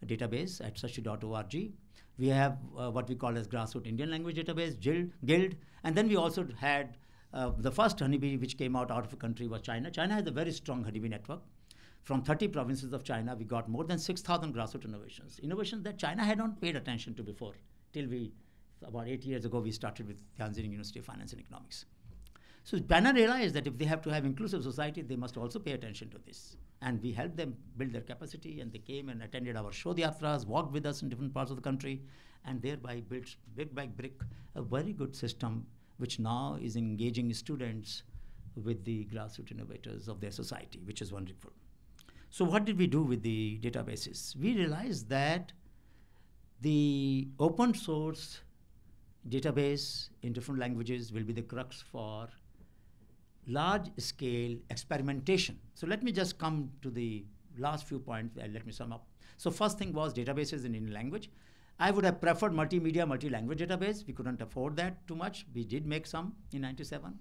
database at srishti.org. We have what we call as Grassroots Indian Language Database, Guild. And then we also had the first Honeybee which came out of a country was China. China has a very strong Honeybee network. From 30 provinces of China, we got more than 6,000 grassroots innovations. Innovations that China had not paid attention to before, till about 8 years ago, we started with Tianjin University of Finance and Economics. So China realized that if they have to have inclusive society, they must also pay attention to this. And we helped them build their capacity, and they came and attended our Shodh Yatras, walked with us in different parts of the country, and thereby built brick by brick a very good system which now is engaging students with the grassroots innovators of their society, which is wonderful. So what did we do with the databases? We realized that the open source database in different languages will be the crux for large-scale experimentation. So let me just come to the last few points and let me sum up. So first thing was databases in Indian language. I would have preferred multimedia, multi-language database. We couldn't afford that too much. We did make some in 97.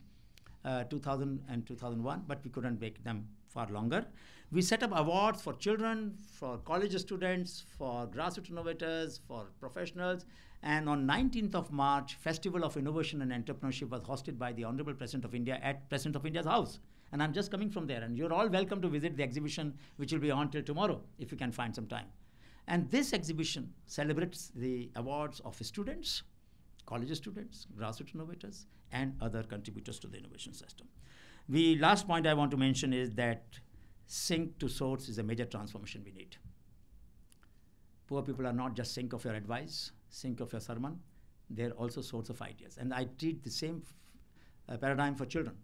2000 and 2001, but we couldn't make them far longer. We set up awards for children, for college students, for grassroots innovators, for professionals. And on 19th of March, Festival of Innovation and Entrepreneurship was hosted by the Honorable President of India at President of India's house. And I'm just coming from there. And you're all welcome to visit the exhibition, which will be on till tomorrow, if you can find some time. And this exhibition celebrates the awards of students, college students, grassroots innovators, and other contributors to the innovation system. The last point I want to mention is that sink to source is a major transformation we need. Poor people are not just sink of your advice, sink of your sermon. They're also source of ideas. And I treat the same paradigm for children.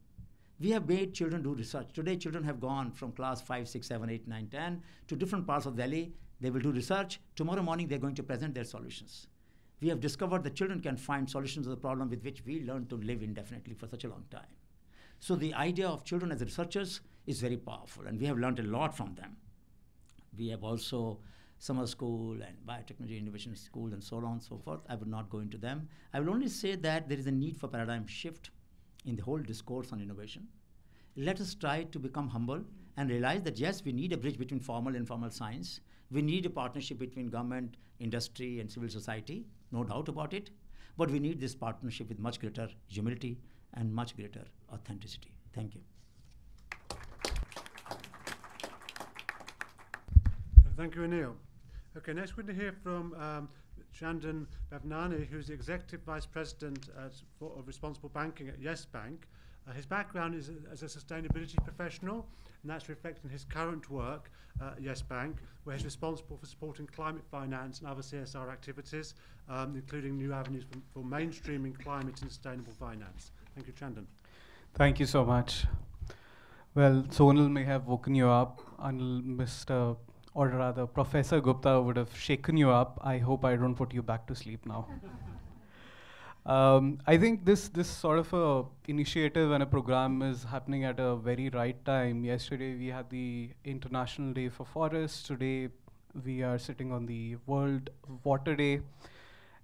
We have made children do research. Today, children have gone from class 5, 6, 7, 8, 9, 10 to different parts of Delhi. They will do research. Tomorrow morning, they're going to present their solutions. We have discovered that children can find solutions to the problem with which we learn to live indefinitely for such a long time. So the idea of children as researchers is very powerful, and we have learned a lot from them. We have also summer school and biotechnology innovation school and so on and so forth. I will not go into them. I will only say that there is a need for paradigm shift in the whole discourse on innovation. Let us try to become humble and realize that yes, we need a bridge between formal and informal science. We need a partnership between government, industry, and civil society, no doubt about it. But we need this partnership with much greater humility and much greater authenticity. Thank you. Thank you, Anil. Okay, next we're going to hear from Chandan Bhavnani, who's the Executive Vice President of Responsible Banking at Yes Bank. His background is as a sustainability professional, and that's reflected in his current work at Yes Bank, where he's responsible for supporting climate finance and other CSR activities, including new avenues for mainstreaming climate and sustainable finance. Thank you, Chandan. Thank you so much. Well, Sonal may have woken you up, and or rather, Professor Gupta would have shaken you up. I hope I don't put you back to sleep now. I think this sort of a initiative and a program is happening at a very right time. Yesterday we had the International Day for Forests. Today we are sitting on the World Water Day.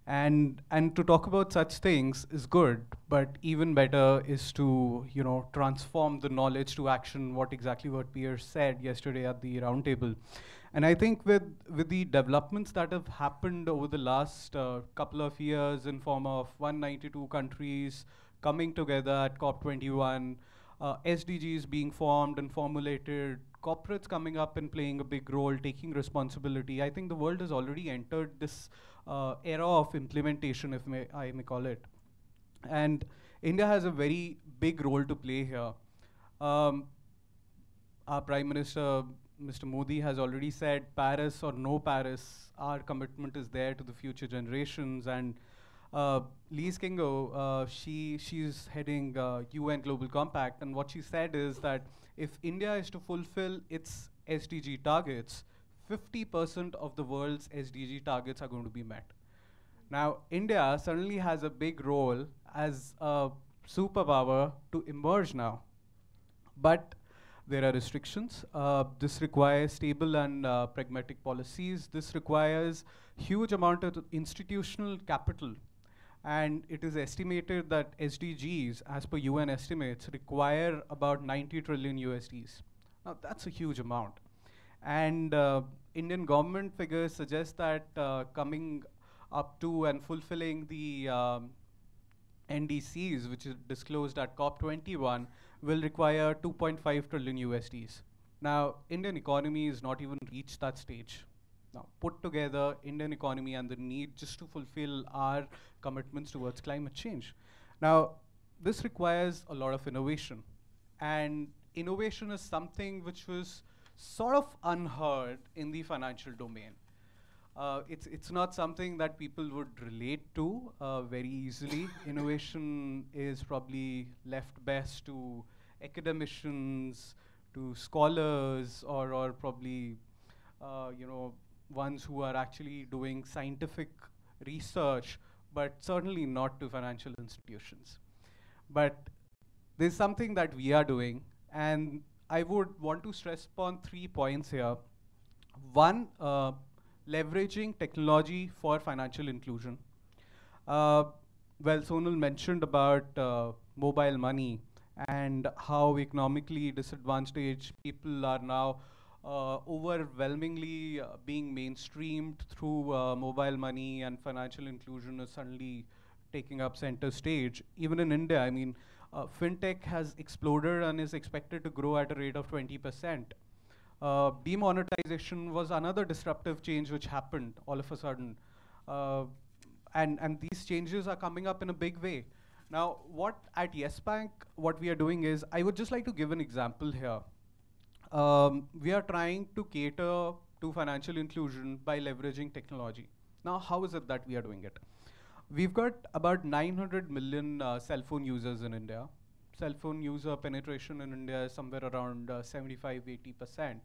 And to talk about such things is good, but even better is to transform the knowledge to action. What Pierre said yesterday at the roundtable, and I think with the developments that have happened over the last couple of years in form of 192 countries coming together at COP21, SDGs being formed and formulated, corporates coming up and playing a big role, taking responsibility. I think the world has already entered this era of implementation, if I may call it. And India has a very big role to play here. Our Prime Minister, Mr. Modi, has already said Paris or no Paris, our commitment is there to the future generations. And Lise Kingo, she's heading UN Global Compact, and what she said is that if India is to fulfill its SDG targets, 50% of the world's SDG targets are going to be met. Now, India suddenly has a big role as a superpower to emerge now. But there are restrictions. This requires stable and pragmatic policies. This requires huge amount of institutional capital. And it is estimated that SDGs, as per UN estimates, require about 90 trillion USDs. Now, that's a huge amount. And Indian government figures suggest that coming up to and fulfilling the NDCs, which is disclosed at COP21, will require 2.5 trillion USDs. Now, Indian economy has not even reached that stage. Now, put together Indian economy and the need just to fulfill our commitments towards climate change. Now, this requires a lot of innovation. And innovation is something which was sort of unheard in the financial domain. It's not something that people would relate to very easily. Innovation is probably left best to academicians, to scholars, or probably ones who are actually doing scientific research, but certainly not to financial institutions. But there's something that we are doing, and I would want to stress upon 3 points here. One, leveraging technology for financial inclusion. Well, Sonal mentioned about mobile money, and how economically disadvantaged people are now overwhelmingly being mainstreamed through mobile money, and financial inclusion is suddenly taking up center stage. Even in India, I mean, fintech has exploded and is expected to grow at a rate of 20%. Demonetization was another disruptive change which happened all of a sudden. Uh, and these changes are coming up in a big way. Now, what at Yes Bank, what we are doing is, I would just like to give an example here. We are trying to cater to financial inclusion by leveraging technology. Now, how is it that we are doing it? We've got about 900 million cell phone users in India. Cell phone user penetration in India is somewhere around 75–80%.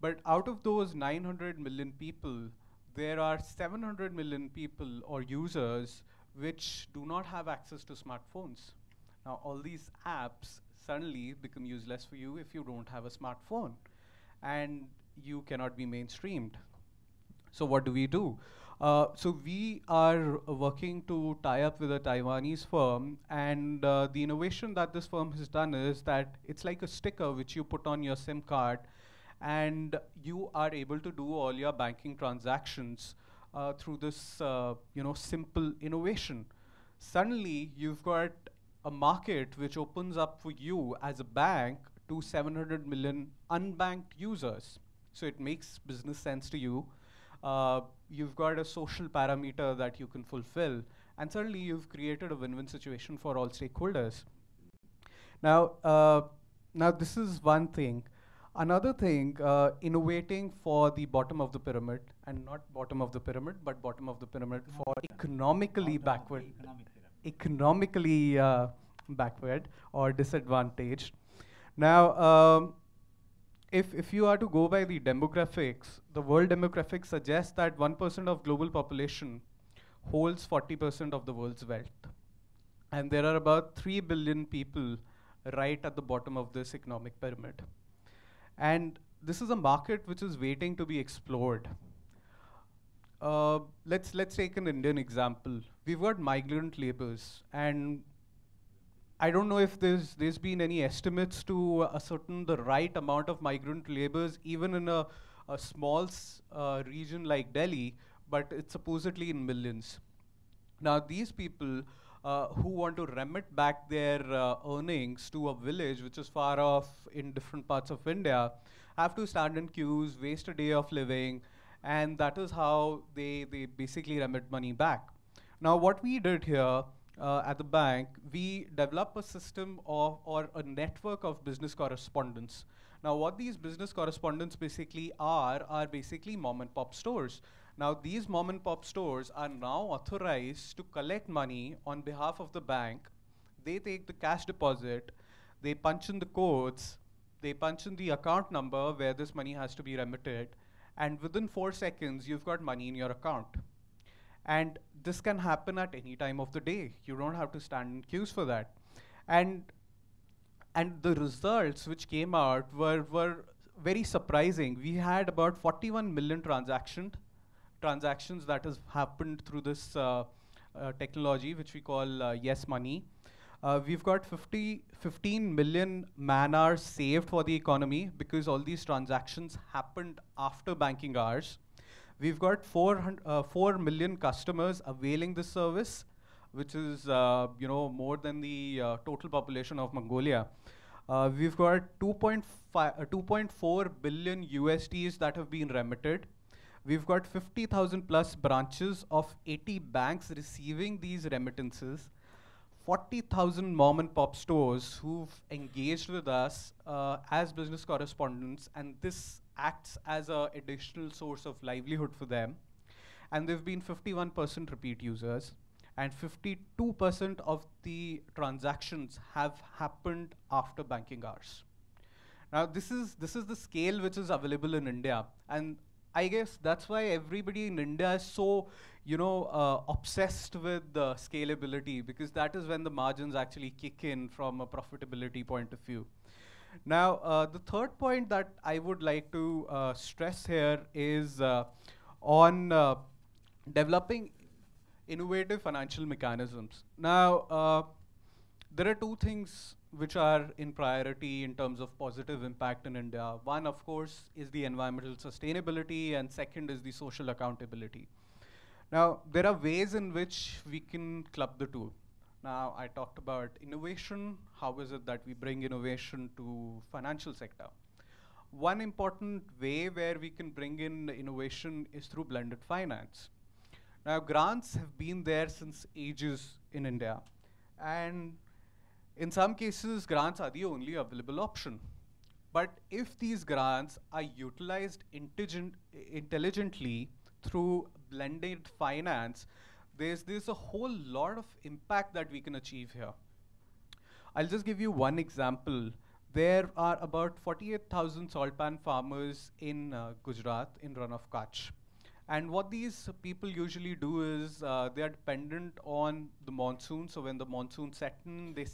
But out of those 900 million people, there are 700 million people or users which do not have access to smartphones. Now, all these apps suddenly become useless for you if you don't have a smartphone, and you cannot be mainstreamed. So what do we do? So we are working to tie up with a Taiwanese firm, and the innovation that this firm has done is that it's like a sticker which you put on your SIM card, and you are able to do all your banking transactions through this simple innovation. Suddenly, you've got a market which opens up for you as a bank to 700 million unbanked users. So it makes business sense to you. You've got a social parameter that you can fulfill, and suddenly you've created a win-win situation for all stakeholders. Now, this is one thing. Another thing, innovating for the bottom of the pyramid, and not bottom of the pyramid, but bottom of the pyramid for economically backward, economically backward or disadvantaged. Now, if you are to go by the demographics, the world demographics suggests that 1% of global population holds 40% of the world's wealth. And there are about 3 billion people right at the bottom of this economic pyramid. And this is a market which is waiting to be explored. Let's take an Indian example. We've got migrant laborers, and I don't know if there's been any estimates to ascertain the right amount of migrant laborers, even in a small region like Delhi, but it's supposedly in millions. Now, these people who want to remit back their earnings to a village which is far off in different parts of India have to stand in queues, waste a day of living, and that is how they basically remit money back. Now, what we did here at the bank, we developed a system of, or a network of business correspondents. Now, what these business correspondents basically are basically mom and pop stores. Now, these mom and pop stores are now authorized to collect money on behalf of the bank. They take the cash deposit, they punch in the codes, they punch in the account number where this money has to be remitted, and within 4 seconds, you've got money in your account. And this can happen at any time of the day. You don't have to stand in queues for that. And the results which came out were very surprising. We had about 41 million transactions that has happened through this technology, which we call Yes Money. We've got 15 million man-hours saved for the economy because all these transactions happened after banking hours. We've got 4 million customers availing this service, which is more than the total population of Mongolia. We've got 2.4 billion USDs that have been remitted. We've got 50,000 plus branches of 80 banks receiving these remittances. 40,000 mom and pop stores who've engaged with us as business correspondents, and this acts as an additional source of livelihood for them. And there've been 51% repeat users, and 52% of the transactions have happened after banking hours. Now, this is the scale which is available in India, and I guess that's why everybody in India is so, obsessed with scalability, because that is when the margins actually kick in from a profitability point of view. Now, the third point that I would like to stress here is on developing innovative financial mechanisms. Now, there are two things which are in priority in terms of positive impact in India. One, of course, is the environmental sustainability, and second is the social accountability. Now, there are ways in which we can club the two. Now, I talked about innovation. How is it that we bring innovation to financial sector? One important way where we can bring in innovation is through blended finance. Now, grants have been there since ages in India, and in some cases, grants are the only available option. But if these grants are utilized intelligently through blended finance, there's a whole lot of impact that we can achieve here. I'll just give you one example. There are about 48,000 salt pan farmers in Gujarat, in Run of Kutch. And what these people usually do is they are dependent on the monsoon. So when the monsoon set in, they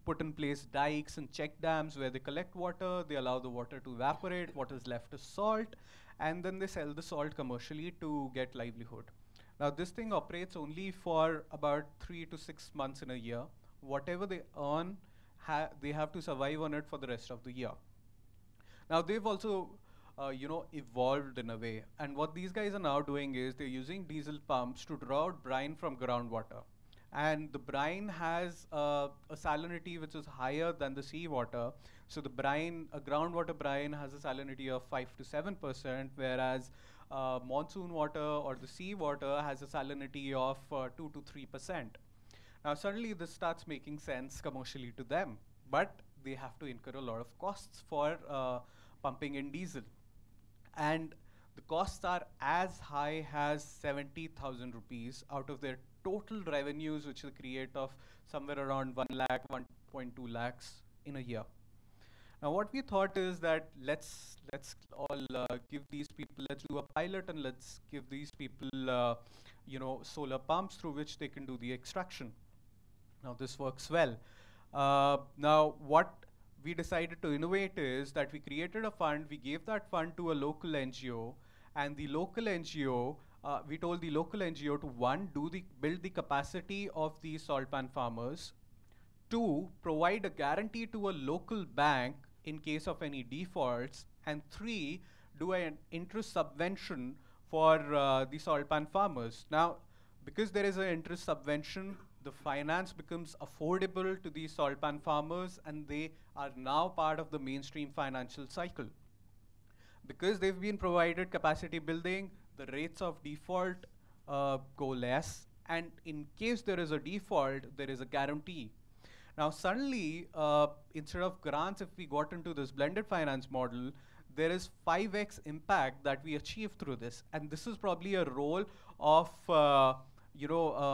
put in place dikes and check dams where they collect water. They allow the water to evaporate. What is left is salt, and then they sell the salt commercially to get livelihood. Now this thing operates only for about 3 to 6 months in a year. Whatever they earn, they have to survive on it for the rest of the year. Now they've also evolved in a way. And what these guys are now doing is they're using diesel pumps to draw out brine from groundwater. And the brine has a salinity which is higher than the seawater. So the brine, a groundwater brine has a salinity of 5 to 7%, whereas monsoon water or the seawater has a salinity of 2 to 3%. Now suddenly this starts making sense commercially to them, but they have to incur a lot of costs for pumping in diesel. And the costs are as high as 70,000 rupees out of their total revenues, which they create of somewhere around 1 lakh, 1.2 lakhs in a year. Now what we thought is that let's all give these people, let's do a pilot and let's give these people solar pumps through which they can do the extraction. Now this works well. Now what we decided to innovate is that we created a fund, we gave that fund to a local NGO, and the local NGO, we told the local NGO to build the capacity of these salt pan farmers, 2, provide a guarantee to a local bank in case of any defaults, and 3, do an interest subvention for the salt pan farmers. Now, because there is an interest subvention, the finance becomes affordable to these salt pan farmers, and they are now part of the mainstream financial cycle. Because they've been provided capacity building, the rates of default go less, and in case there is a default, there is a guarantee. Now suddenly, instead of grants, if we got into this blended finance model, there is 5x impact that we achieve through this. And this is probably a role of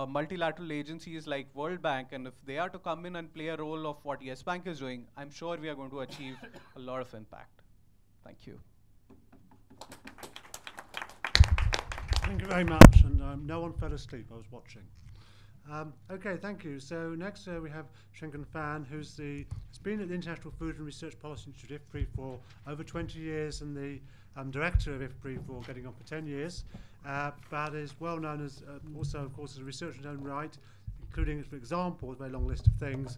multilateral agencies like World Bank, and if they are to come in and play a role of what Yes Bank is doing, I'm sure we are going to achieve a lot of impact. Thank you. Thank you very much, and no one fell asleep, I was watching. Okay, thank you. So next we have Shenkan Fan, who's been at the International Food and Research Policy Institute, IFPRI, for over 20 years, and the director of IFPRI for getting on for 10 years, but is well known as also, of course, as a researcher in his own right, including, for example, a very long list of things,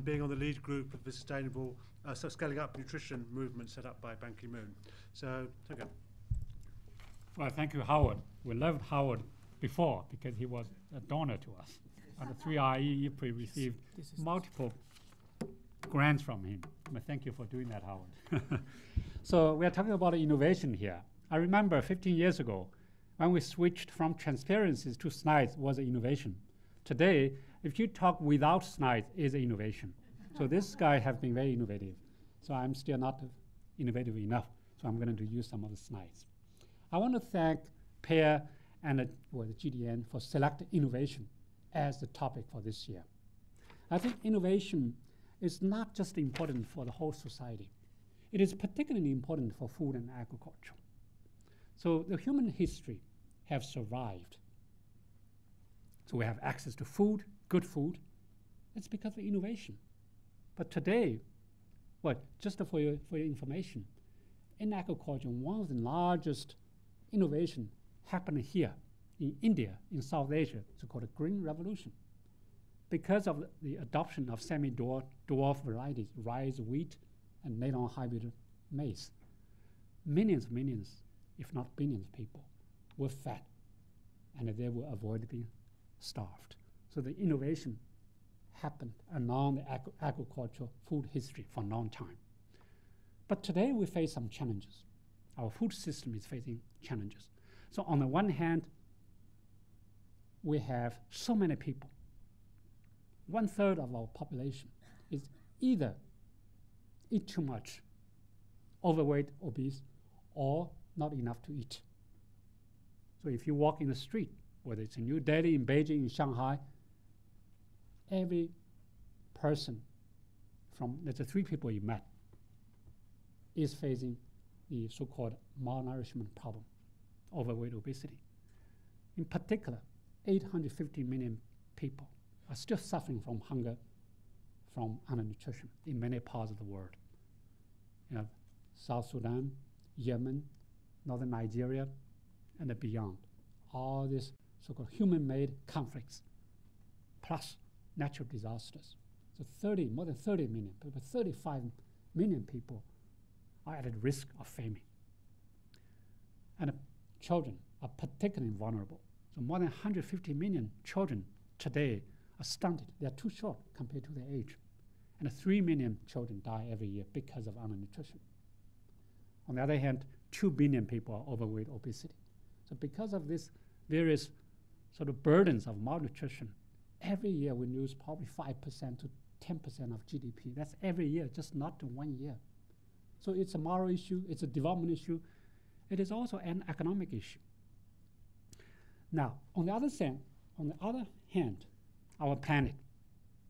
being on the lead group of the sustainable scaling up nutrition movement set up by Ban Ki-moon. So, okay. Well, thank you, Howard. We loved Howard before because he was a donor to us. And the 3RE IFPRI received multiple grants from him. Well, thank you for doing that, Howard. So we are talking about innovation here. I remember 15 years ago when we switched from transparencies to slides was an innovation. Today, if you talk without slides, is an innovation. So this guy has been very innovative. So I'm still not innovative enough. So I'm going to use some of the slides. I want to thank PAIR and the GDN for selecting innovation as the topic for this year. I think innovation is not just important for the whole society. It is particularly important for food and agriculture. So the human history have survived. So we have access to food, good food. It's because of innovation. But today, just for your information, in agriculture, one of the largest innovation happened here in India, in South Asia. It's called a Green Revolution. because of the adoption of semi-dwarf varieties, rice, wheat, and later on hybrid maize, millions, if not billions of people were fed, and they will avoid being starved. So the innovation happened along the agricultural food history for a long time. But today we face some challenges. Our food system is facing challenges. So on the one hand, we have so many people. 1/3 of our population is either eat too much, overweight, obese, or not enough to eat. So if you walk in the street, whether it's in New Delhi, in Beijing, in Shanghai, every person from, let's say, 3 people you met is facing the so-called malnourishment problem, overweight, obesity. In particular, 850 million people are still suffering from hunger, from undernutrition in many parts of the world. You know, South Sudan, Yemen, northern Nigeria, and beyond. All these so-called human-made conflicts, plus natural disasters. So more than 30 million people, 35 million people are at risk of famine. And children are particularly vulnerable. So more than 150 million children today are stunted. They are too short compared to their age. And 3 million children die every year because of undernutrition. On the other hand, 2 billion people are overweight, obesity. So because of this various sort of burdens of malnutrition, every year we lose probably 5% to 10% of GDP. That's every year, just not in 1 year. So it's a moral issue, it's a development issue. It is also an economic issue. Now, on the other hand, our planet,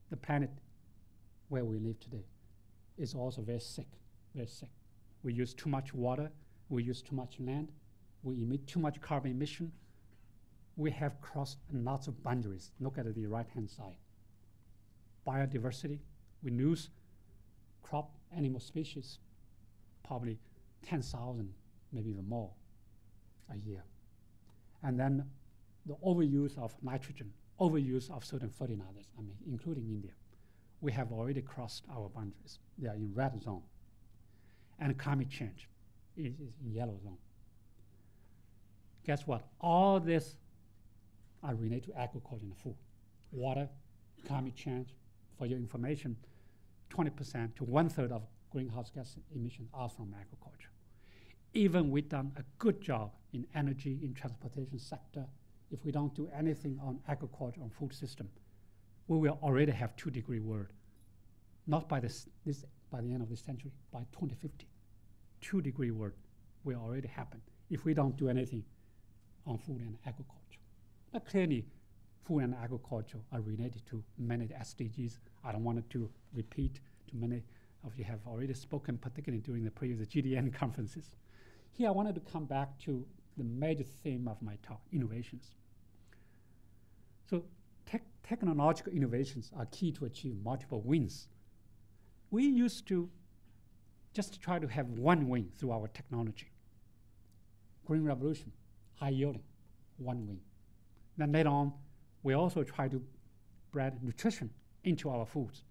the planet where we live today, is also very sick, very sick. We use too much water, we use too much land, we emit too much carbon emission. We have crossed lots of boundaries. Look at the right-hand side. Biodiversity, we lose crop animal species, probably 10,000, maybe even more a year. And then the overuse of nitrogen, overuse of certain fertilizers, including India. We have already crossed our boundaries. They are in red zone. And climate change is in yellow zone. Guess what? All this are related to agriculture and food. Water, climate change. For your information, 20% to 1/3 of greenhouse gas emissions are from agriculture. Even we've done a good job in energy, in transportation sector, if we don't do anything on agriculture and food system, we will already have 2-degree world. Not by by the end of this century, by 2050. 2-degree world will already happen if we don't do anything on food and agriculture. Now clearly, food and agriculture are related to many SDGs. I don't want to repeat. Too many of you have already spoken, particularly during the previous GDN conferences. Here I wanted to come back to the major theme of my talk, innovations. So technological innovations are key to achieve multiple wins. We used to just try to have one win through our technology. Green revolution, high yielding, one win. Then later on, we also try to bring nutrition into our foods,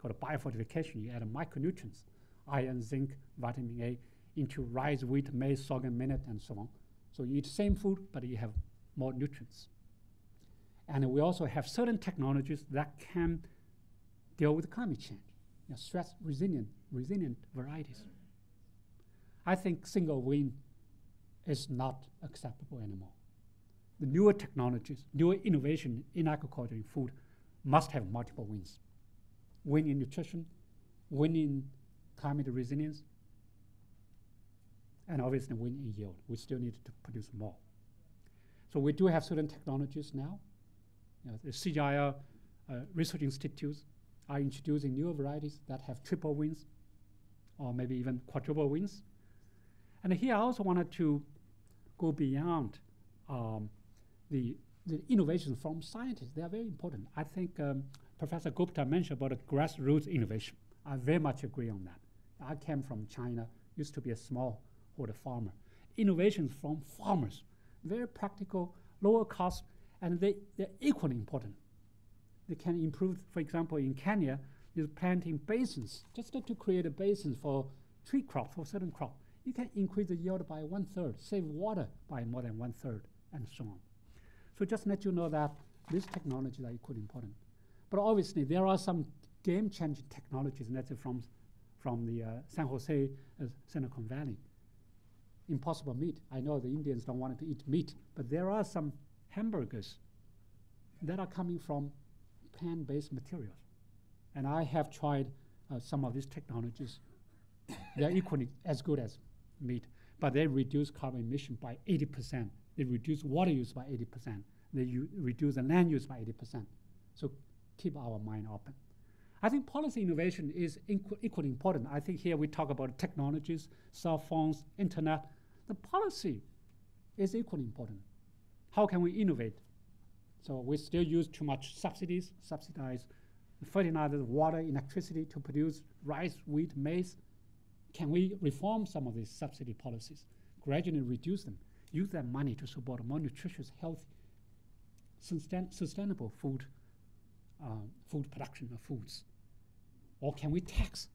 called biofortification. You add micronutrients, iron, zinc, vitamin A, into rice, wheat, maize, sorghum, millet, and so on. So you eat the same food, but you have more nutrients. And we also have certain technologies that can deal with climate change, stress resilient varieties. I think single win is not acceptable anymore. The newer technologies, newer innovation in agriculture and food must have multiple wins. Win in nutrition, win in climate resilience, and obviously win in yield. We still need to produce more. So we do have certain technologies now. The CGIAR research institutes are introducing newer varieties that have triple wins, or maybe even quadruple wins. And here I also wanted to go beyond the innovations from scientists. They are very important. I think Professor Gupta mentioned about grassroots innovation. I very much agree on that. I came from China, used to be a smallholder farmer. Innovations from farmers, very practical, lower cost, and they're equally important. They can improve, for example, in Kenya, is planting basins, just to create a basin for tree crop, for certain crop. You can increase the yield by 1/3, save water by more than 1/3, and so on. So just let you know that these technologies are equally important. But obviously, there are some game-changing technologies, let's say from the San Jose, Silicon Valley. Impossible meat. I know the Indians don't want to eat meat, but there are some hamburgers that are coming from plant-based materials. And I have tried some of these technologies. They're equally as good as meat, but they reduce carbon emission by 80%. They reduce water use by 80%. They reduce the land use by 80%. So keep our mind open. I think policy innovation is equally important. I think here we talk about technologies, cell phones, internet. The policy is equally important. How can we innovate? So we still use too much subsidize fertilizer, water, electricity to produce rice, wheat, maize. Can we reform some of these subsidy policies, gradually reduce them, use that money to support more nutritious, healthy, sustainable food production of foods? Or can we tax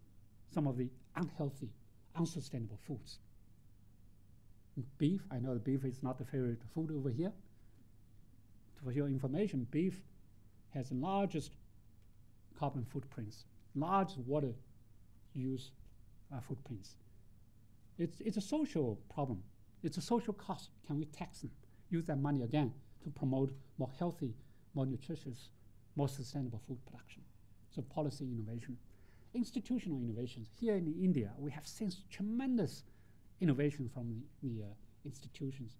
some of the unhealthy, unsustainable foods? Beef, I know the beef is not the favorite food over here. For your information, beef has the largest carbon footprints, large water use footprints. It's a social problem. It's a social cost. Can we tax them? Use that money again to promote more healthy, more nutritious, more sustainable food production. So policy innovation. Institutional innovations. Here in India, we have seen tremendous innovation from the institutions,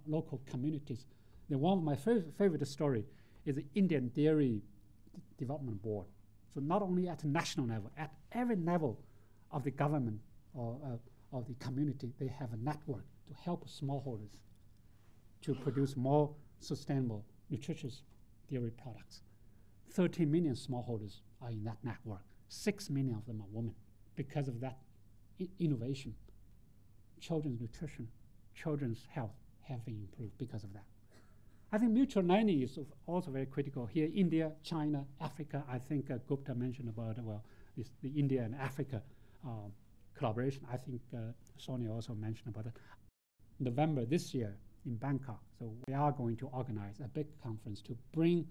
local communities. One of my favorite story is the Indian Dairy Development Board. So not only at a national level, at every level of the government or of the community, they have a network to help smallholders to produce more sustainable, nutritious dairy products. 13 million smallholders are in that network. 6 million of them are women. Because of that innovation, children's nutrition, children's health have been improved because of that. I think mutual learning is also very critical here. India, China, Africa. I think Gupta mentioned about the India and Africa collaboration. I think Sonia also mentioned about it. November this year in Bangkok. So we are going to organize a big conference to bring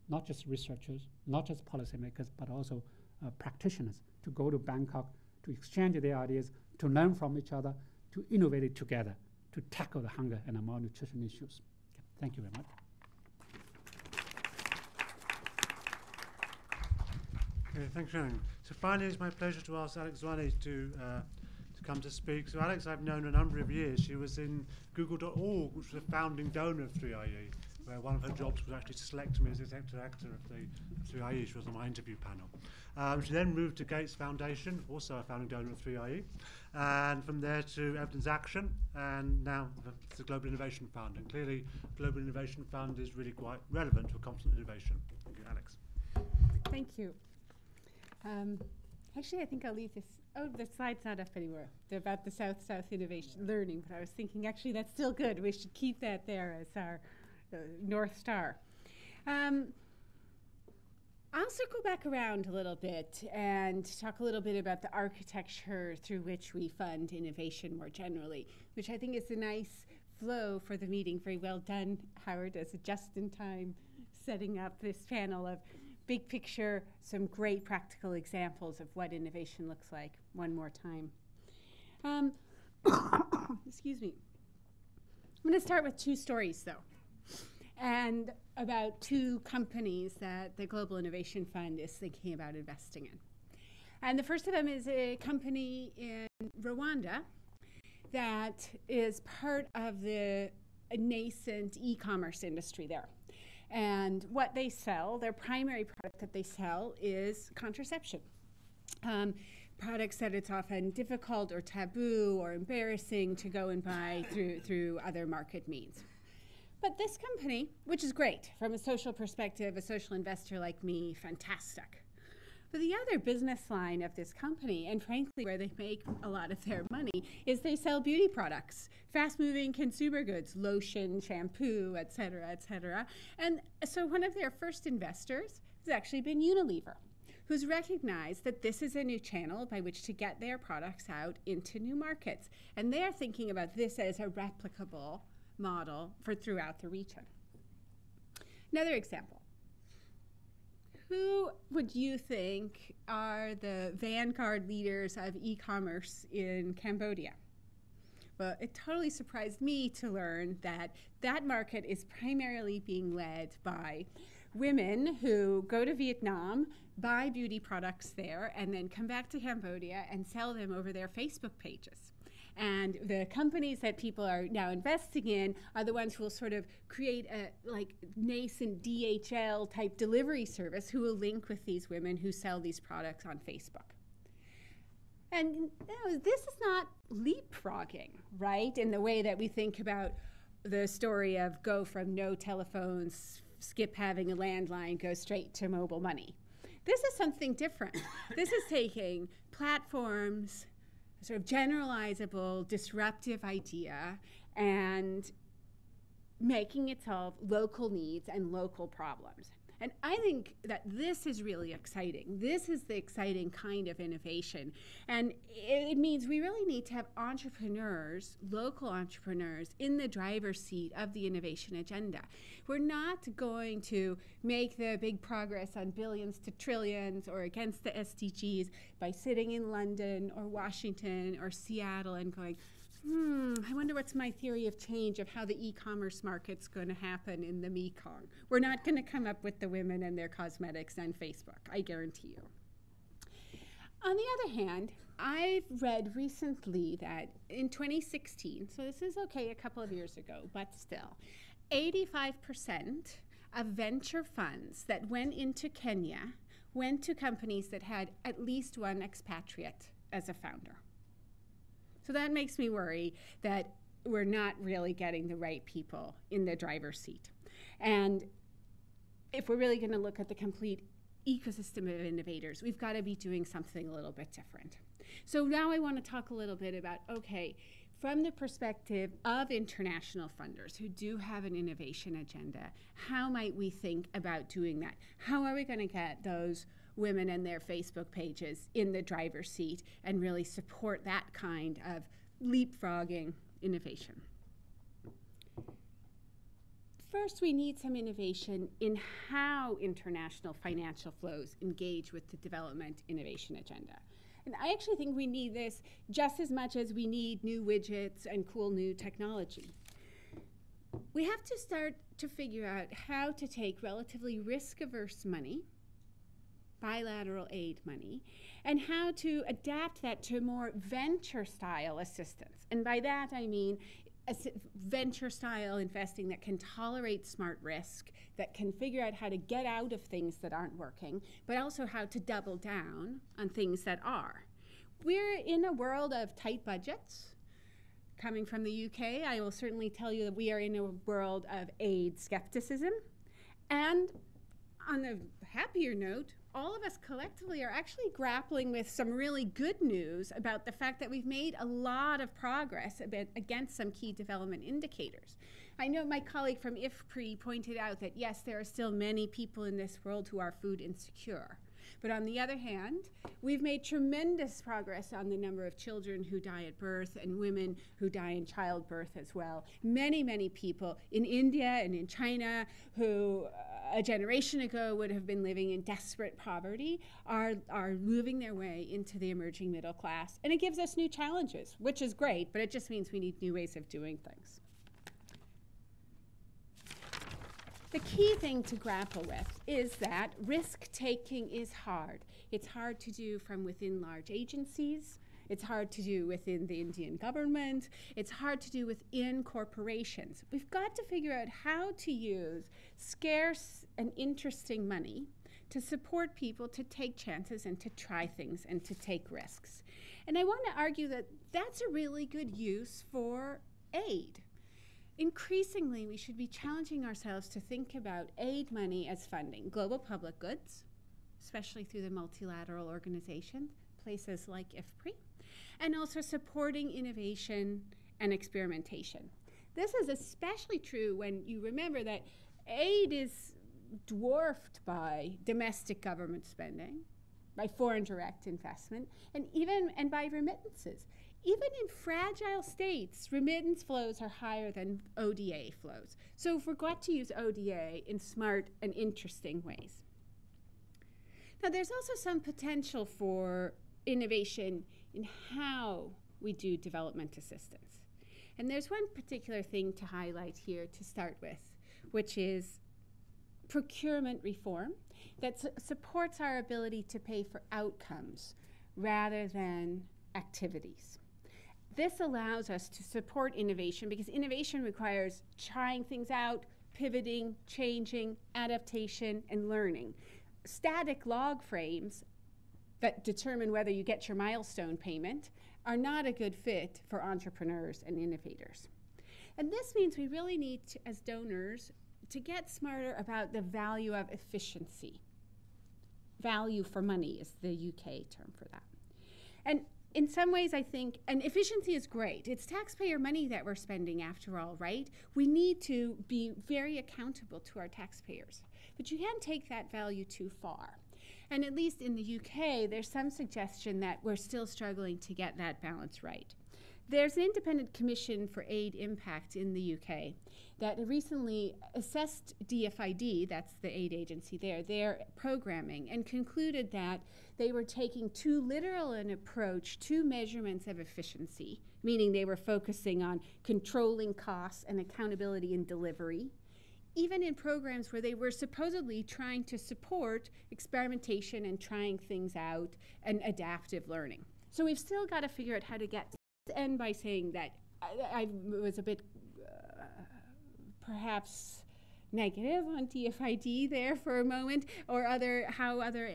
not just researchers, not just policymakers, but also practitioners to go to Bangkok to exchange their ideas, to learn from each other, to innovate it together, to tackle the hunger and the malnutrition issues. Okay, thank you very much. Okay, thanks, Shannon. So finally, it's my pleasure to ask Alex Zwane to come to speak. So Alex, I've known a number of years. She was in Google.org, which was a founding donor of 3IE, where one of her jobs was actually to select me as the executive director of 3IE. She was on my interview panel. She then moved to Gates Foundation, also a founding donor of 3IE, and from there to Evidence Action, and now the Global Innovation Fund. And clearly, Global Innovation Fund is really quite relevant to constant innovation. Thank you, Alex. Thank you. Actually, I think I'll leave this. Oh, the slide's not up anymore. They're about the South-South innovation learning, but I was thinking actually that's still good. We should keep that there as our North Star. I'll circle back around a little bit and talk a little bit about the architecture through which we fund innovation more generally, which I think is a nice flow for the meeting. Very well done, Howard, as a just-in-time setting up this panel of big picture, some great practical examples of what innovation looks like one more time. Excuse me. I'm going to start with two stories, though, and about two companies that the Global Innovation Fund is thinking about investing in. And the first of them is a company in Rwanda that is part of the nascent e-commerce industry there. And what they sell, their primary product that they sell is contraception. Products that it's often difficult or taboo or embarrassing to go and buy through other market means. But this company, which is great from a social perspective, a social investor like me, fantastic. But the other business line of this company, and frankly where they make a lot of their money, is they sell beauty products, fast-moving consumer goods, lotion, shampoo, et cetera, et cetera. And so one of their first investors has actually been Unilever, who's recognized that this is a new channel by which to get their products out into new markets. And they're thinking about this as a replicable model for throughout the region. Another example. Who would you think are the vanguard leaders of e-commerce in Cambodia? Well, it totally surprised me to learn that that market is primarily being led by women who go to Vietnam, buy beauty products there, and then come back to Cambodia and sell them over their Facebook pages. And the companies that people are now investing in are the ones who will sort of create a like nascent DHL type delivery service who will link with these women who sell these products on Facebook. And you know, this is not leapfrogging, right? In the way that we think about the story of go from no telephones, skip having a landline, go straight to mobile money. This is something different. This is taking platforms, sort of generalizable, disruptive idea, and making it solve local needs and local problems. And I think that this is really exciting. This is the exciting kind of innovation. And it means we really need to have entrepreneurs, local entrepreneurs, in the driver's seat of the innovation agenda. We're not going to make the big progress on billions to trillions or against the SDGs by sitting in London or Washington or Seattle and going, I wonder what's my theory of change of how the e-commerce market's going to happen in the Mekong. We're not going to come up with the women and their cosmetics on Facebook, I guarantee you. On the other hand, I've read recently that in 2016, so this is okay a couple of years ago, but still, 85% of venture funds that went into Kenya went to companies that had at least one expatriate as a founder. So that makes me worry that we're not really getting the right people in the driver's seat. And if we're really going to look at the complete ecosystem of innovators, we've got to be doing something a little bit different. So now I want to talk a little bit about, okay, from the perspective of international funders who do have an innovation agenda, how might we think about doing that? How are we going to get those women and their Facebook pages in the driver's seat and really support that kind of leapfrogging innovation? First, we need some innovation in how international financial flows engage with the development innovation agenda. And I actually think we need this just as much as we need new widgets and cool new technology. We have to start to figure out how to take relatively risk-averse money, bilateral aid money, and how to adapt that to more venture-style assistance. And by that I mean venture-style investing that can tolerate smart risk, that can figure out how to get out of things that aren't working, but also how to double down on things that are. We're in a world of tight budgets. Coming from the UK, I will certainly tell you that we are in a world of aid skepticism. And on a happier note, all of us collectively are actually grappling with some really good news about the fact that we've made a lot of progress against some key development indicators. I know my colleague from IFPRI pointed out that yes, there are still many people in this world who are food insecure. But on the other hand, we've made tremendous progress on the number of children who die at birth and women who die in childbirth as well. Many, many people in India and in China who a generation ago would have been living in desperate poverty are moving their way into the emerging middle class. And it gives us new challenges, which is great, but it just means we need new ways of doing things. The key thing to grapple with is that risk-taking is hard. It's hard to do from within large agencies. It's hard to do within the Indian government. It's hard to do within corporations. We've got to figure out how to use scarce and interesting money to support people to take chances and to try things and to take risks. And I want to argue that that's a really good use for aid. Increasingly, we should be challenging ourselves to think about aid money as funding global public goods, especially through the multilateral organizations, places like IFPRI, and also supporting innovation and experimentation. This is especially true when you remember that aid is dwarfed by domestic government spending, by foreign direct investment, and by remittances. Even in fragile states, remittance flows are higher than ODA flows. So forgot to use ODA in smart and interesting ways. Now, there's also some potential for innovation in how we do development assistance. And there's one particular thing to highlight here to start with, which is procurement reform that supports our ability to pay for outcomes rather than activities. This allows us to support innovation because innovation requires trying things out, pivoting, changing, adaptation, and learning. Static log frames that determine whether you get your milestone payment are not a good fit for entrepreneurs and innovators. And this means we really need to, as donors, to get smarter about the value of efficiency. Value for money is the UK term for that. And in some ways, I think, and efficiency is great. It's taxpayer money that we're spending after all, right? We need to be very accountable to our taxpayers. But you can't take that value too far. And at least in the UK, there's some suggestion that we're still struggling to get that balance right. There's an independent commission for aid impact in the UK that recently assessed DFID, that's the aid agency there, their programming, and concluded that they were taking too literal an approach to measurements of efficiency, meaning they were focusing on controlling costs and accountability in delivery, even in programs where they were supposedly trying to support experimentation and trying things out and adaptive learning. So we've still got to figure out how to get. End by saying that I was a bit perhaps negative on DFID there for a moment, or how other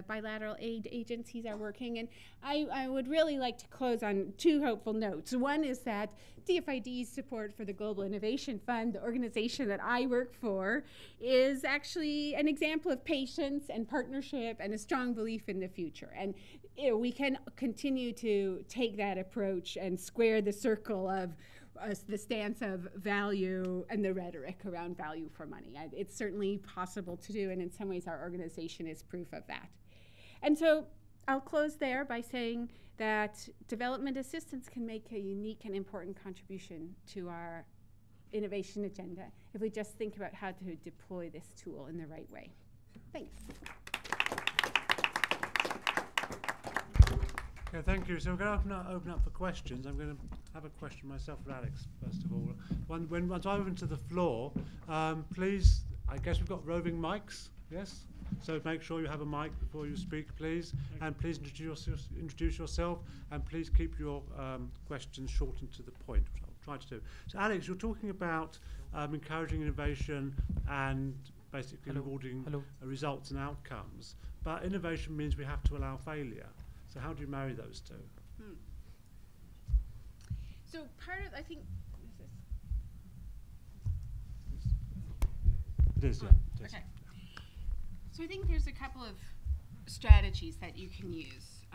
bilateral aid agencies are working. And I would really like to close on two hopeful notes. One is that DFID's support for the Global Innovation Fund, the organization that I work for, is actually an example of patience and partnership and a strong belief in the future. And we can continue to take that approach and square the circle of the stance of value and the rhetoric around value for money. It's certainly possible to do, and in some ways our organization is proof of that. And so I'll close there by saying that development assistance can make a unique and important contribution to our innovation agenda if we just think about how to deploy this tool in the right way. Thanks. Okay, thank you. So we're going to open up for questions. I'm going to have a question myself for Alex, first of all. Once I open to the floor, please, I guess we've got roving mics, yes? So make sure you have a mic before you speak, please. And please introduce yourself, and please keep your questions short and to the point, which I'll try to do. So Alex, you're talking about encouraging innovation and basically rewarding results and outcomes. But innovation means we have to allow failure. So how do you marry those two? So part of, I think, It is, yeah. It is. Okay. So I think there's a couple of strategies that you can use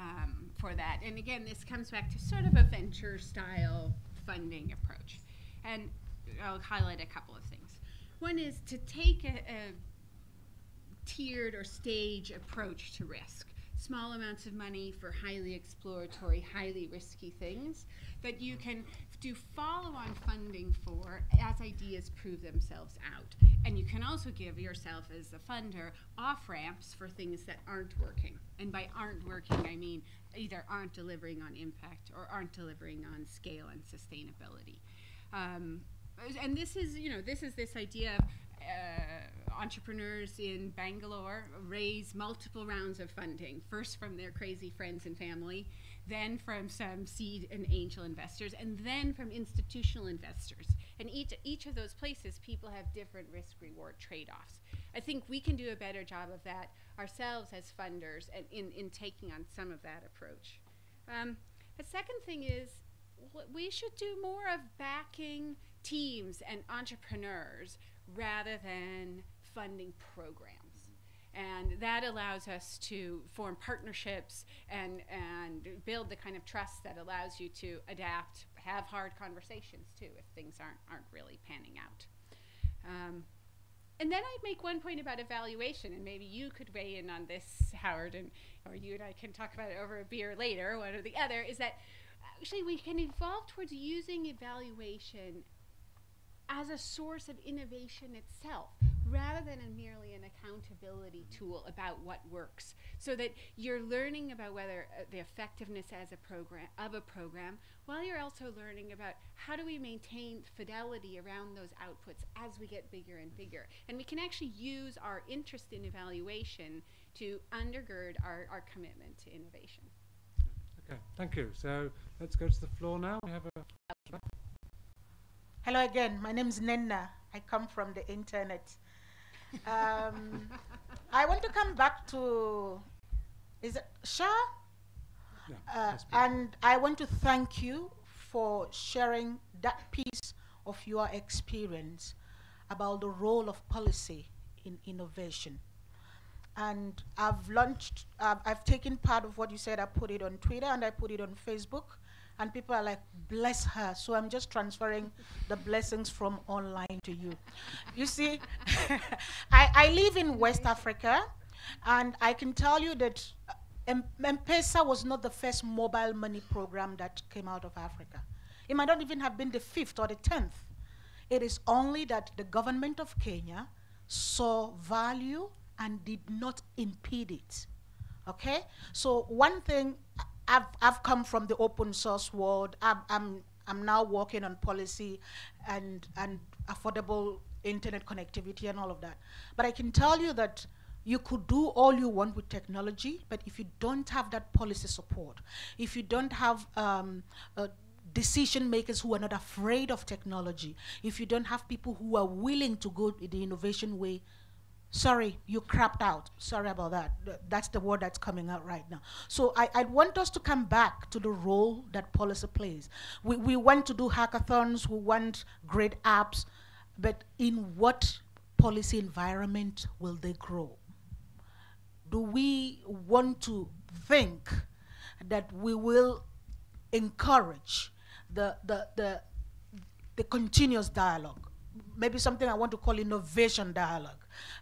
for that. And again, this comes back to sort of a venture-style funding approach. And I'll highlight a couple of things. One is to take a tiered or stage approach to risk. Small amounts of money for highly exploratory, highly risky things that you can do follow-on funding for as ideas prove themselves out. And you can also give yourself, as a funder, off-ramps for things that aren't working. And by aren't working, I mean either aren't delivering on impact or aren't delivering on scale and sustainability. And this is, this idea of entrepreneurs in Bangalore raise multiple rounds of funding, first from their crazy friends and family, then from some seed and angel investors, and then from institutional investors. And each of those places, people have different risk-reward trade-offs. I think we can do a better job of that ourselves as funders and in taking on some of that approach. The second thing is we should do more of backing teams and entrepreneurs rather than funding programs. And that allows us to form partnerships and build the kind of trust that allows you to adapt, have hard conversations too if things aren't really panning out. And then I'd make one point about evaluation, and maybe you could weigh in on this, Howard, or you and I can talk about it over a beer later, one or the other, is that actually we can evolve towards using evaluation as a source of innovation itself, rather than merely an accountability tool about what works, so that you're learning about whether the effectiveness as a program, while you're also learning about how do we maintain fidelity around those outputs as we get bigger and bigger. And we can actually use our interest in evaluation to undergird our commitment to innovation. Okay, thank you. So let's go to the floor now. We have a... Hello again, my name is Nenna. I come from the internet. I want to come back to, is it Shah? Yeah, and I want to thank you for sharing that piece of your experience about the role of policy in innovation. And I've taken part of what you said, I put it on Twitter and I put it on Facebook, and people are like, bless her. So I'm just transferring the blessings from online to you. You see, I live in West Africa, and I can tell you that M-Pesa was not the first mobile money program that came out of Africa. It might not even have been the 5th or the 10th. It is only that the government of Kenya saw value and did not impede it. Okay? So one thing, I've come from the open source world. I'm now working on policy and affordable internet connectivity and all of that. But I can tell you that you could do all you want with technology, but if you don't have that policy support, if you don't have decision makers who are not afraid of technology, if you don't have people who are willing to go the innovation way, sorry, you crapped out. Sorry about that. That's the word that's coming out right now. So I want us to come back to the role that policy plays. We want to do hackathons, we want great apps, but in what policy environment will they grow? Do we want to think that we will encourage the continuous dialogue? Maybe something I want to call innovation dialogue.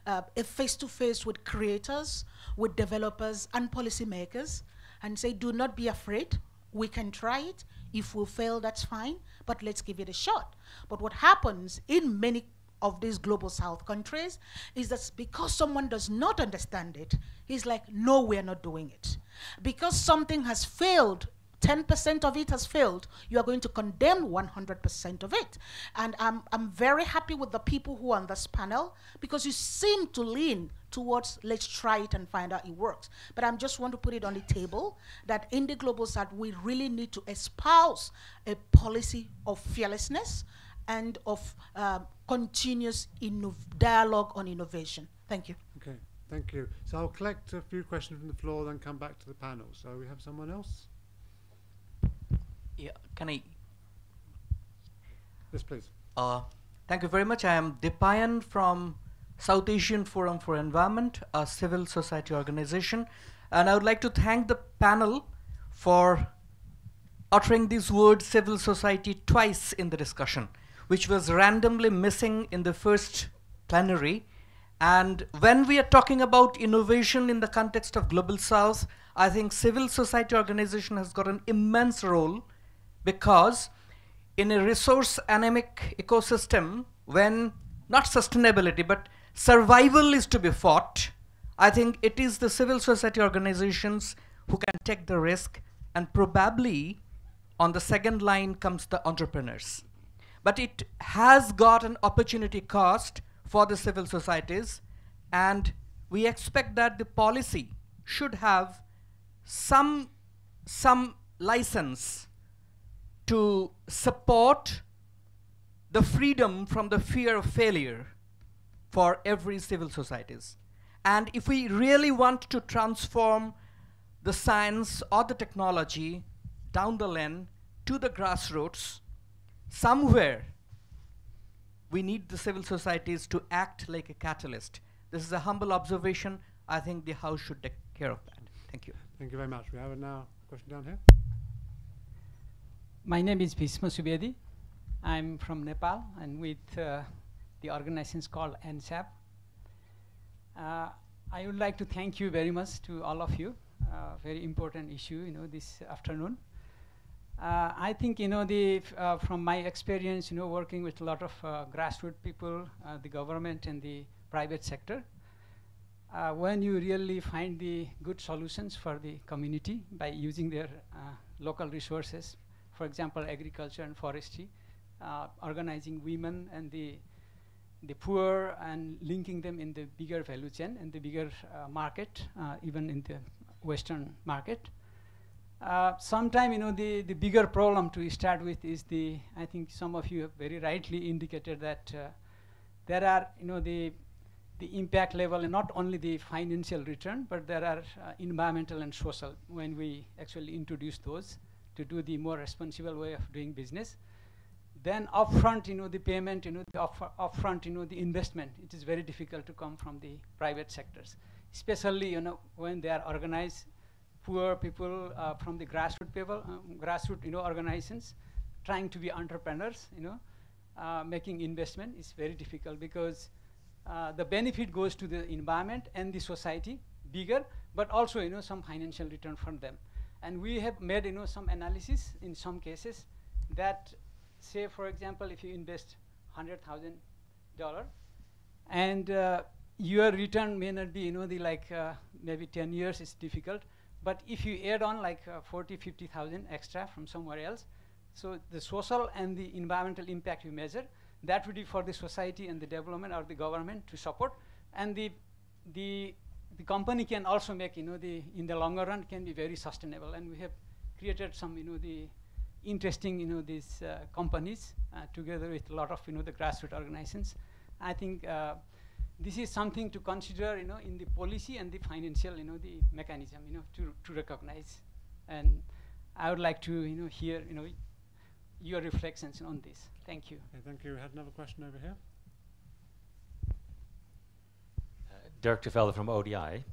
A face-to-face with creators, with developers and policymakers, and say, do not be afraid, we can try it. If we fail, that's fine, but let's give it a shot. But what happens in many of these global south countries is that because someone does not understand it, he's like, no, we're not doing it. Because something has failed, 10% of it has failed, you are going to condemn 100% of it. And I'm very happy with the people who are on this panel, because you seem to lean towards let's try it and find out it works. But I just want to put it on the table that in the global south, we really need to espouse a policy of fearlessness and of continuous dialogue on innovation. Thank you. Okay, thank you. So I'll collect a few questions from the floor, then come back to the panel. So we have someone else? Yeah, can I? Yes, please. Thank you very much. I am Dipayan from South Asian Forum for Environment, a civil society organization. And I would like to thank the panel for uttering these words civil society twice in the discussion, which was randomly missing in the first plenary. And when we are talking about innovation in the context of Global South, I think civil society organization has got an immense role, because in a resource anemic ecosystem, when not sustainability, but survival is to be fought, I think it is the civil society organizations who can take the risk, and probably on the second line comes the entrepreneurs. But it has got an opportunity cost for the civil societies, and we expect that the policy should have some license to support the freedom from the fear of failure for every civil societies. And if we really want to transform the science or the technology down the lane to the grassroots, somewhere we need the civil societies to act like a catalyst. This is a humble observation. I think the House should take care of that. Thank you. Thank you very much. We have a now question down here. My name is Bhisma Subedi. I'm from Nepal and with the organization called NSAP. I would like to thank you very much to all of you. Very important issue, this afternoon. I think, from my experience, working with a lot of grassroots people, the government and the private sector, when you really find the good solutions for the community by using their local resources, for example, agriculture and forestry, organizing women and the poor and linking them in the bigger value chain and the bigger market, even in the Western market. Sometime, the bigger problem to start with is I think some of you have very rightly indicated that there are, the impact level and not only the financial return, but there are environmental and social when we actually introduce those to do the more responsible way of doing business. Then upfront, the payment, the upfront, the investment, it is very difficult to come from the private sectors, especially, when they are organized, poor people from the grassroots people, organizations, trying to be entrepreneurs, making investment is very difficult because the benefit goes to the environment and the society bigger, but also, some financial return from them. And we have made, some analysis in some cases that, say, for example, if you invest $100,000 and your return may not be, maybe 10 years is difficult, but if you add on like 40, 50,000 extra from somewhere else, so the social and the environmental impact you measure, that would be for the society and the development or the government to support, and the company can also make, in the longer run can be very sustainable. And we have created some, the interesting, these companies together with a lot of, the grassroots organizations. I think this is something to consider, in the policy and the financial, the mechanism, to recognize. And I would like to, hear, your reflections on this. Thank you. Okay, thank you. We had another question over here. Dirk de Velde from ODI.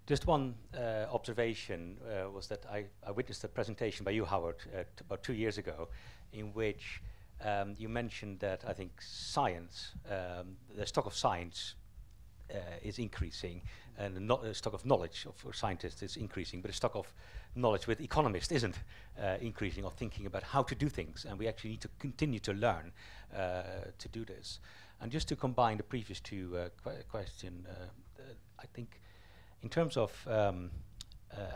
Just one observation was that I witnessed a presentation by you, Howard, about 2 years ago, in which you mentioned that I think science, the stock of science is increasing, and the stock of knowledge for scientists is increasing, but the stock of knowledge with economists isn't increasing, or thinking about how to do things, and we actually need to continue to learn to do this. And just to combine the previous two questions, I think in terms of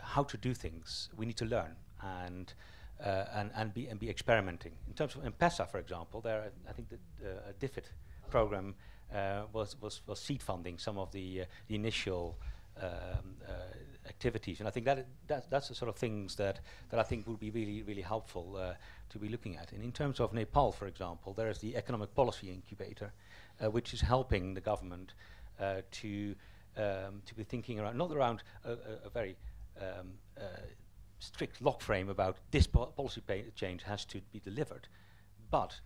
how to do things, we need to learn and be experimenting. In terms of M-Pesa, for example, I think the DFID program was seed funding some of the initial activities, and I think that's the sort of things that I think would be really helpful to be looking at. And in terms of Nepal, for example, there is the Economic Policy Incubator, which is helping the government to be thinking around, not around a very strict lock frame about this policy change has to be delivered, but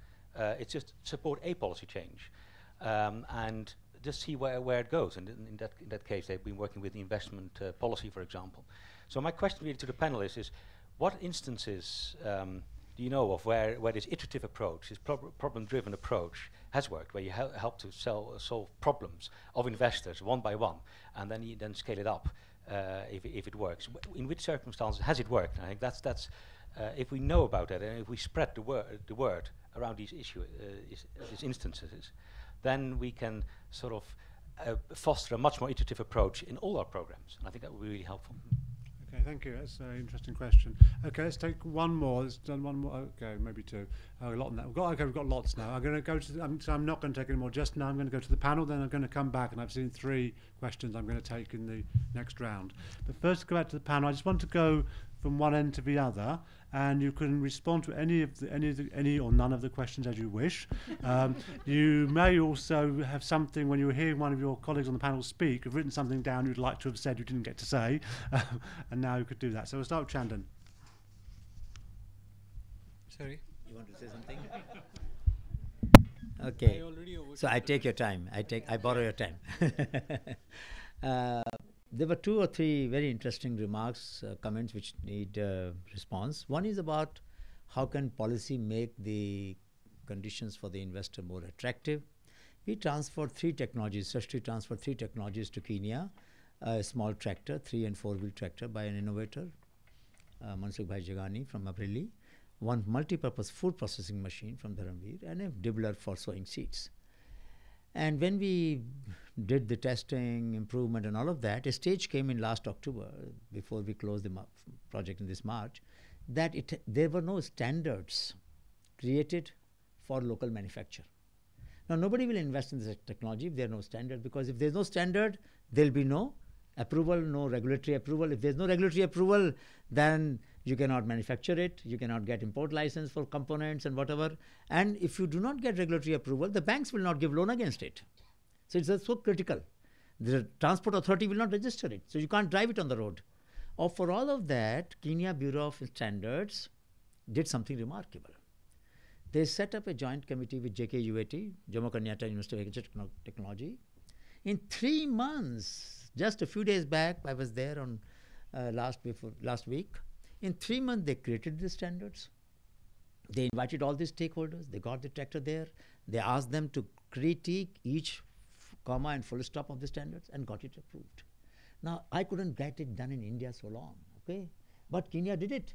it's just support a policy change and just see where it goes. And in that case, they've been working with the investment policy, for example. So my question really to the panelists is, what instances do you know of where this iterative approach, this problem-driven approach has worked, where you help to solve problems of investors one by one, and then you scale it up if it works? In which circumstances has it worked? And I think that's if we know about that, and if we spread the word around these these instances, then we can sort of foster a much more iterative approach in all our programs. And I think that would be really helpful. Okay, thank you. That's an interesting question. Okay, let's take one more. Let's done one more. Okay, maybe two. A lot now. We've got lots now. I'm going to go to. So I'm not going to take any more just now. I'm going to go to the panel. Then I'm going to come back, and I've seen 3 questions I'm going to take in the next round. But first, to go back to the panel, I just want to go from one end to the other, and you can respond to any or none of the questions as you wish. You may also have something, when you're hearing one of your colleagues on the panel speak, have written something down you'd like to have said you didn't get to say, and now you could do that. So we'll start with Chandan. Sorry? You want to say something? Okay. So I take your time. I borrow your time. There were 2 or 3 very interesting remarks, comments which need response. One is about how can policy make the conditions for the investor more attractive. We transferred 3 technologies, Srishti transferred 3 technologies to Kenya, a small tractor, 3 and 4-wheel tractor by an innovator, Mansukh Bhai Jagani from Abrili, one multi-purpose food processing machine from Dharamveer, and a dibbler for sowing seeds. And when we did the testing, improvement and all of that, a stage came in last October, before we closed the project in this March, that there were no standards created for local manufacture. Now, nobody will invest in this technology if there are no standards, because if there's no standard, there'll be no approval, no regulatory approval. If there's no regulatory approval, then you cannot manufacture it, you cannot get import license for components and whatever. And if you do not get regulatory approval, the banks will not give loan against it. So it's so critical. The transport authority will not register it, so you can't drive it on the road. Or for all of that, Kenya Bureau of Standards did something remarkable. They set up a joint committee with JKUAT, Jomo Kenyatta University of Agriculture Technology. In 3 months, just a few days back, I was there on last week. In 3 months, they created the standards. They invited all the stakeholders. They got the tractor there. They asked them to critique each comma and full stop of the standards and got it approved. Now, I couldn't get it done in India so long, okay? But Kenya did it.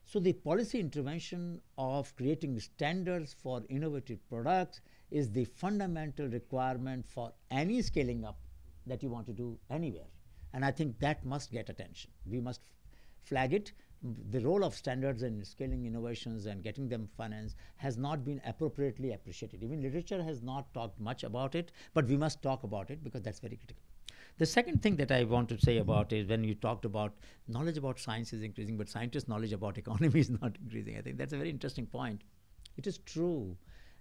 So the policy intervention of creating standards for innovative products is the fundamental requirement for any scaling up that you want to do anywhere. And I think that must get attention. We must flag it. The role of standards in scaling innovations and getting them financed has not been appropriately appreciated. Even literature has not talked much about it, but we must talk about it because that's very critical. The second thing that I want to say about is when you talked about knowledge about science is increasing, but scientists' knowledge about economy is not increasing. I think that's a very interesting point. It is true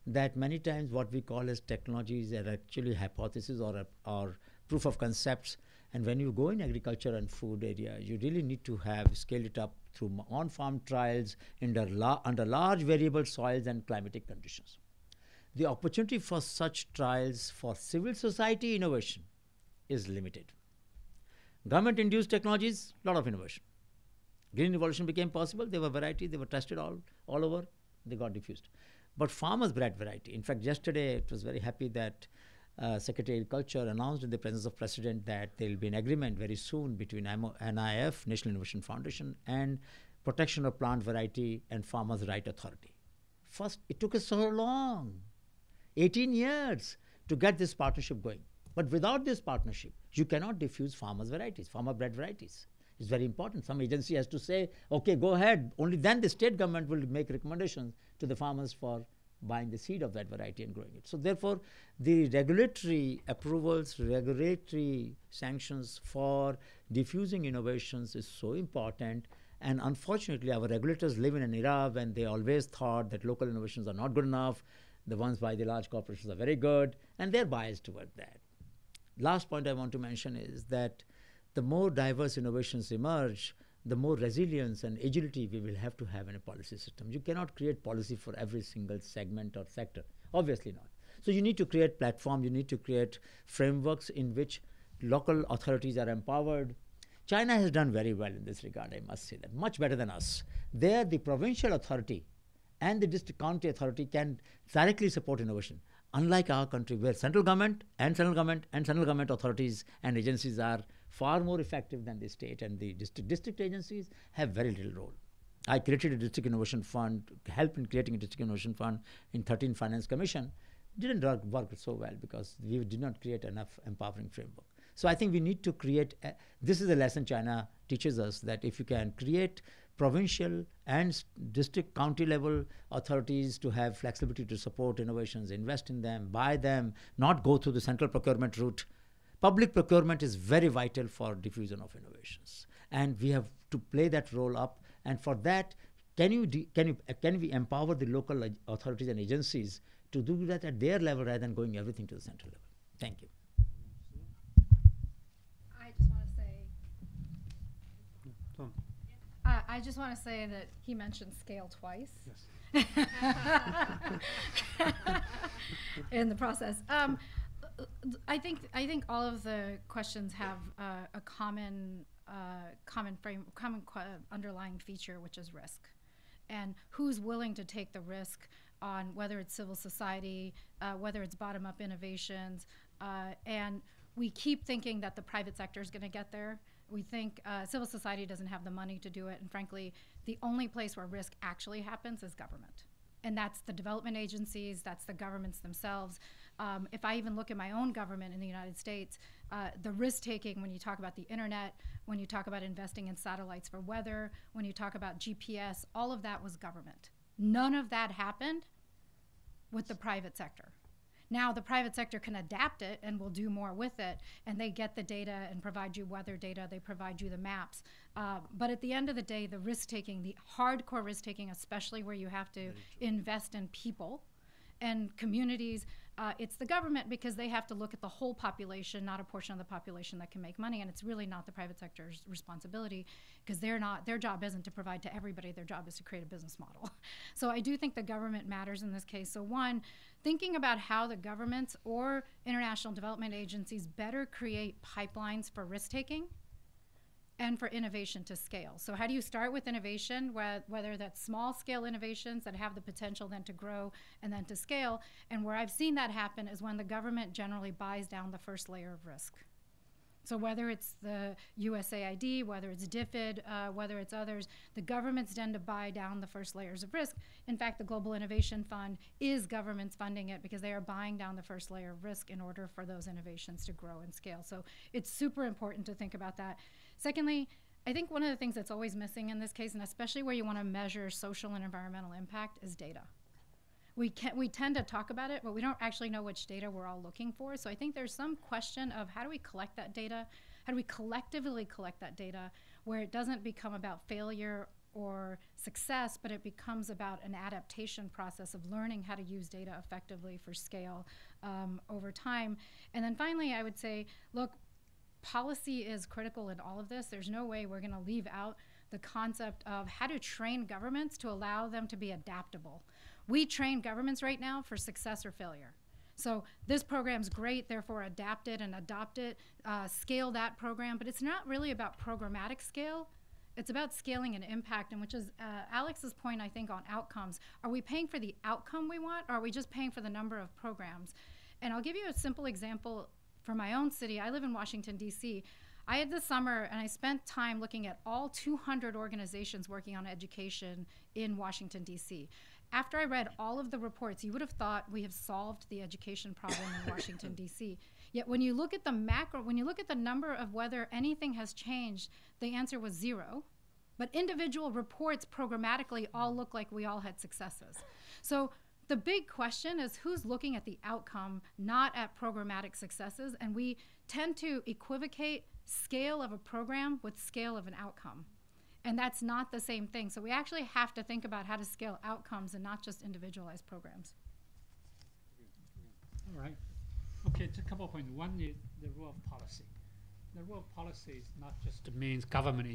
that many times what we call as technologies are actually hypotheses or proof of concepts. And when you go in agriculture and food area, you really need to have scaled it up through on-farm trials under large variable soils and climatic conditions. The opportunity for such trials for civil society innovation is limited. Government-induced technologies, lot of innovation. Green revolution became possible. There were varieties. They were tested all over. They got diffused. But farmers bred variety. In fact, yesterday it was very happy that Secretary of Agriculture announced in the presence of President that there will be an agreement very soon between NIF, National Innovation Foundation, and Protection of Plant Variety and Farmers' Right Authority. First, it took us so long, 18 years, to get this partnership going. But without this partnership, you cannot diffuse farmers' varieties, farmer-bred varieties. It's very important. Some agency has to say, okay, go ahead. Only then the state government will make recommendations to the farmers for buying the seed of that variety and growing it. So therefore, the regulatory approvals, regulatory sanctions for diffusing innovations is so important. And unfortunately, our regulators live in an era when they always thought that local innovations are not good enough. The ones by the large corporations are very good, and they're biased toward that. Last point I want to mention is that the more diverse innovations emerge, the more resilience and agility we will have to have in a policy system. You cannot create policy for every single segment or sector. Obviously not. So you need to create platforms, you need to create frameworks in which local authorities are empowered. China has done very well in this regard, I must say that, much better than us. There, the provincial authority and the district county authority can directly support innovation. Unlike our country, where central government authorities and agencies are far more effective than the state, and the district agencies have very little role. I created a district innovation fund, helped in creating a district innovation fund in 13 Finance Commission. Didn't work so well because we did not create enough empowering framework. So I think we need to create, this is a lesson China teaches us, that if you can create provincial and district county level authorities to have flexibility to support innovations, invest in them, buy them, not go through the central procurement route. Public procurement is very vital for diffusion of innovations, and we have to play that role up. And for that, can we empower the local authorities and agencies to do that at their level rather than going everything to the central level? Thank you. I just want to say that he mentioned scale twice. Yes. In the process. I think all of the questions have a common underlying feature, which is risk, and who's willing to take the risk on whether it's civil society, whether it's bottom-up innovations, and we keep thinking that the private sector is going to get there. We think civil society doesn't have the money to do it, and frankly, the only place where risk actually happens is government. And that's the development agencies, that's the governments themselves. If I even look at my own government in the United States, the risk-taking when you talk about the internet, when you talk about investing in satellites for weather, when you talk about GPS, all of that was government. None of that happened with the private sector. Now the private sector can adapt it and will do more with it, and they get the data and provide you weather data, they provide you the maps. But at the end of the day, the risk-taking, the hardcore risk-taking, especially where you have to invest in people and communities, it's the government, because they have to look at the whole population, not a portion of the population that can make money, and it's really not the private sector's responsibility, because their job isn't to provide to everybody, their job is to create a business model. So I do think the government matters in this case. So one, thinking about how the governments or international development agencies better create pipelines for risk-taking and for innovation to scale. So how do you start with innovation, whether that's small-scale innovations that have the potential then to grow and then to scale? And where I've seen that happen is when the government generally buys down the first layer of risk. So whether it's the USAID, whether it's DFID, whether it's others, the governments tend to buy down the first layers of risk. In fact, the Global Innovation Fund is governments funding it because they are buying down the first layer of risk in order for those innovations to grow and scale. So it's super important to think about that. Secondly, I think one of the things that's always missing in this case, and especially where you want to measure social and environmental impact, is data. We tend to talk about it, but we don't actually know which data we're all looking for. So I think there's some question of how do we collect that data? How do we collectively collect that data where it doesn't become about failure or success, but it becomes about an adaptation process of learning how to use data effectively for scale over time. And then finally, I would say, look, policy is critical in all of this. There's no way we're going to leave out the concept of how to train governments to allow them to be adaptable. We train governments right now for success or failure. So this program's great, therefore adapt it and adopt it, scale that program, but it's not really about programmatic scale. It's about scaling and impact, and which is Alex's point, I think, on outcomes. Are we paying for the outcome we want, or are we just paying for the number of programs? And I'll give you a simple example for my own city. I live in Washington, D.C. I had this summer, and I spent time looking at all 200 organizations working on education in Washington, D.C. After I read all of the reports, you would have thought we have solved the education problem in Washington, D.C. Yet when you look at the macro, when you look at the number of whether anything has changed, the answer was 0. But individual reports programmatically all look like we all had successes. So the big question is who's looking at the outcome, not at programmatic successes, and we tend to equivocate scale of a program with scale of an outcome. And that's not the same thing. So we actually have to think about how to scale outcomes and not just individualized programs. All right. Okay, just a couple of points. One is the role of policy. The role of policy is not just means government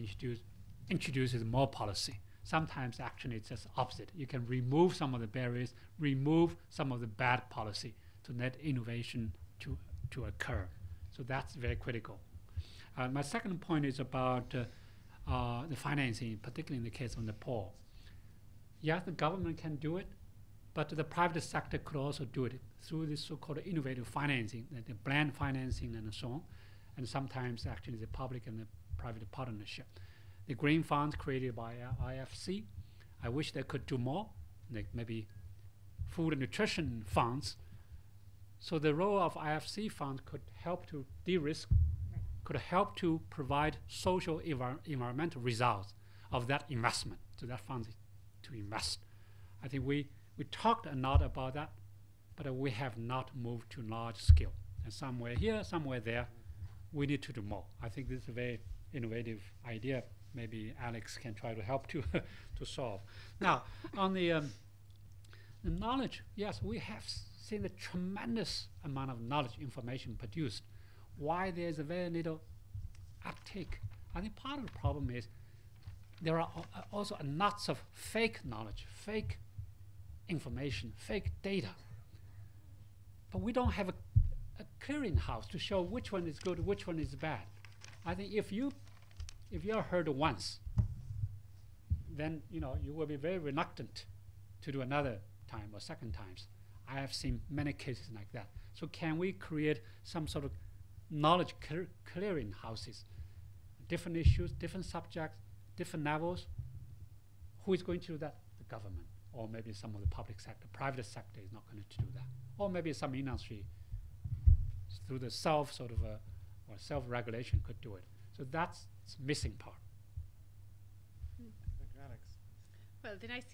introduces more policy. Sometimes actually it's just opposite. You can remove some of the barriers, remove some of the bad policy to let innovation to occur. So that's very critical. My second point is about the financing, particularly in the case of Nepal. Yes, the government can do it, but the private sector could also do it through this so-called innovative financing, the blend financing and so on, and sometimes actually the public and the private partnership. The green funds created by IFC, I wish they could do more, like maybe food and nutrition funds. So the role of IFC funds could help to de-risk, could help to provide social environmental results of that investment, so that funds to invest. I think we talked a lot about that, but we have not moved to large scale. And somewhere here, somewhere there, we need to do more. I think this is a very innovative idea. Maybe Alex can try to help to solve. Now, on the knowledge, yes, we have seen a tremendous amount of knowledge information produced. Why there's a very little uptake? I think part of the problem is there are also lots of fake knowledge, fake information, fake data. But we don't have a clearinghouse to show which one is good, which one is bad. I think if you are heard once, then you will be very reluctant to do another time or second times. I have seen many cases like that. So can we create some sort of knowledge clearing houses, different issues, different subjects, different levels? Who is going to do that? The government, or maybe some of the public sector. Private sector is not going to do that, or maybe some industry through the or self-regulation could do it. So that's the missing part. Well, the nice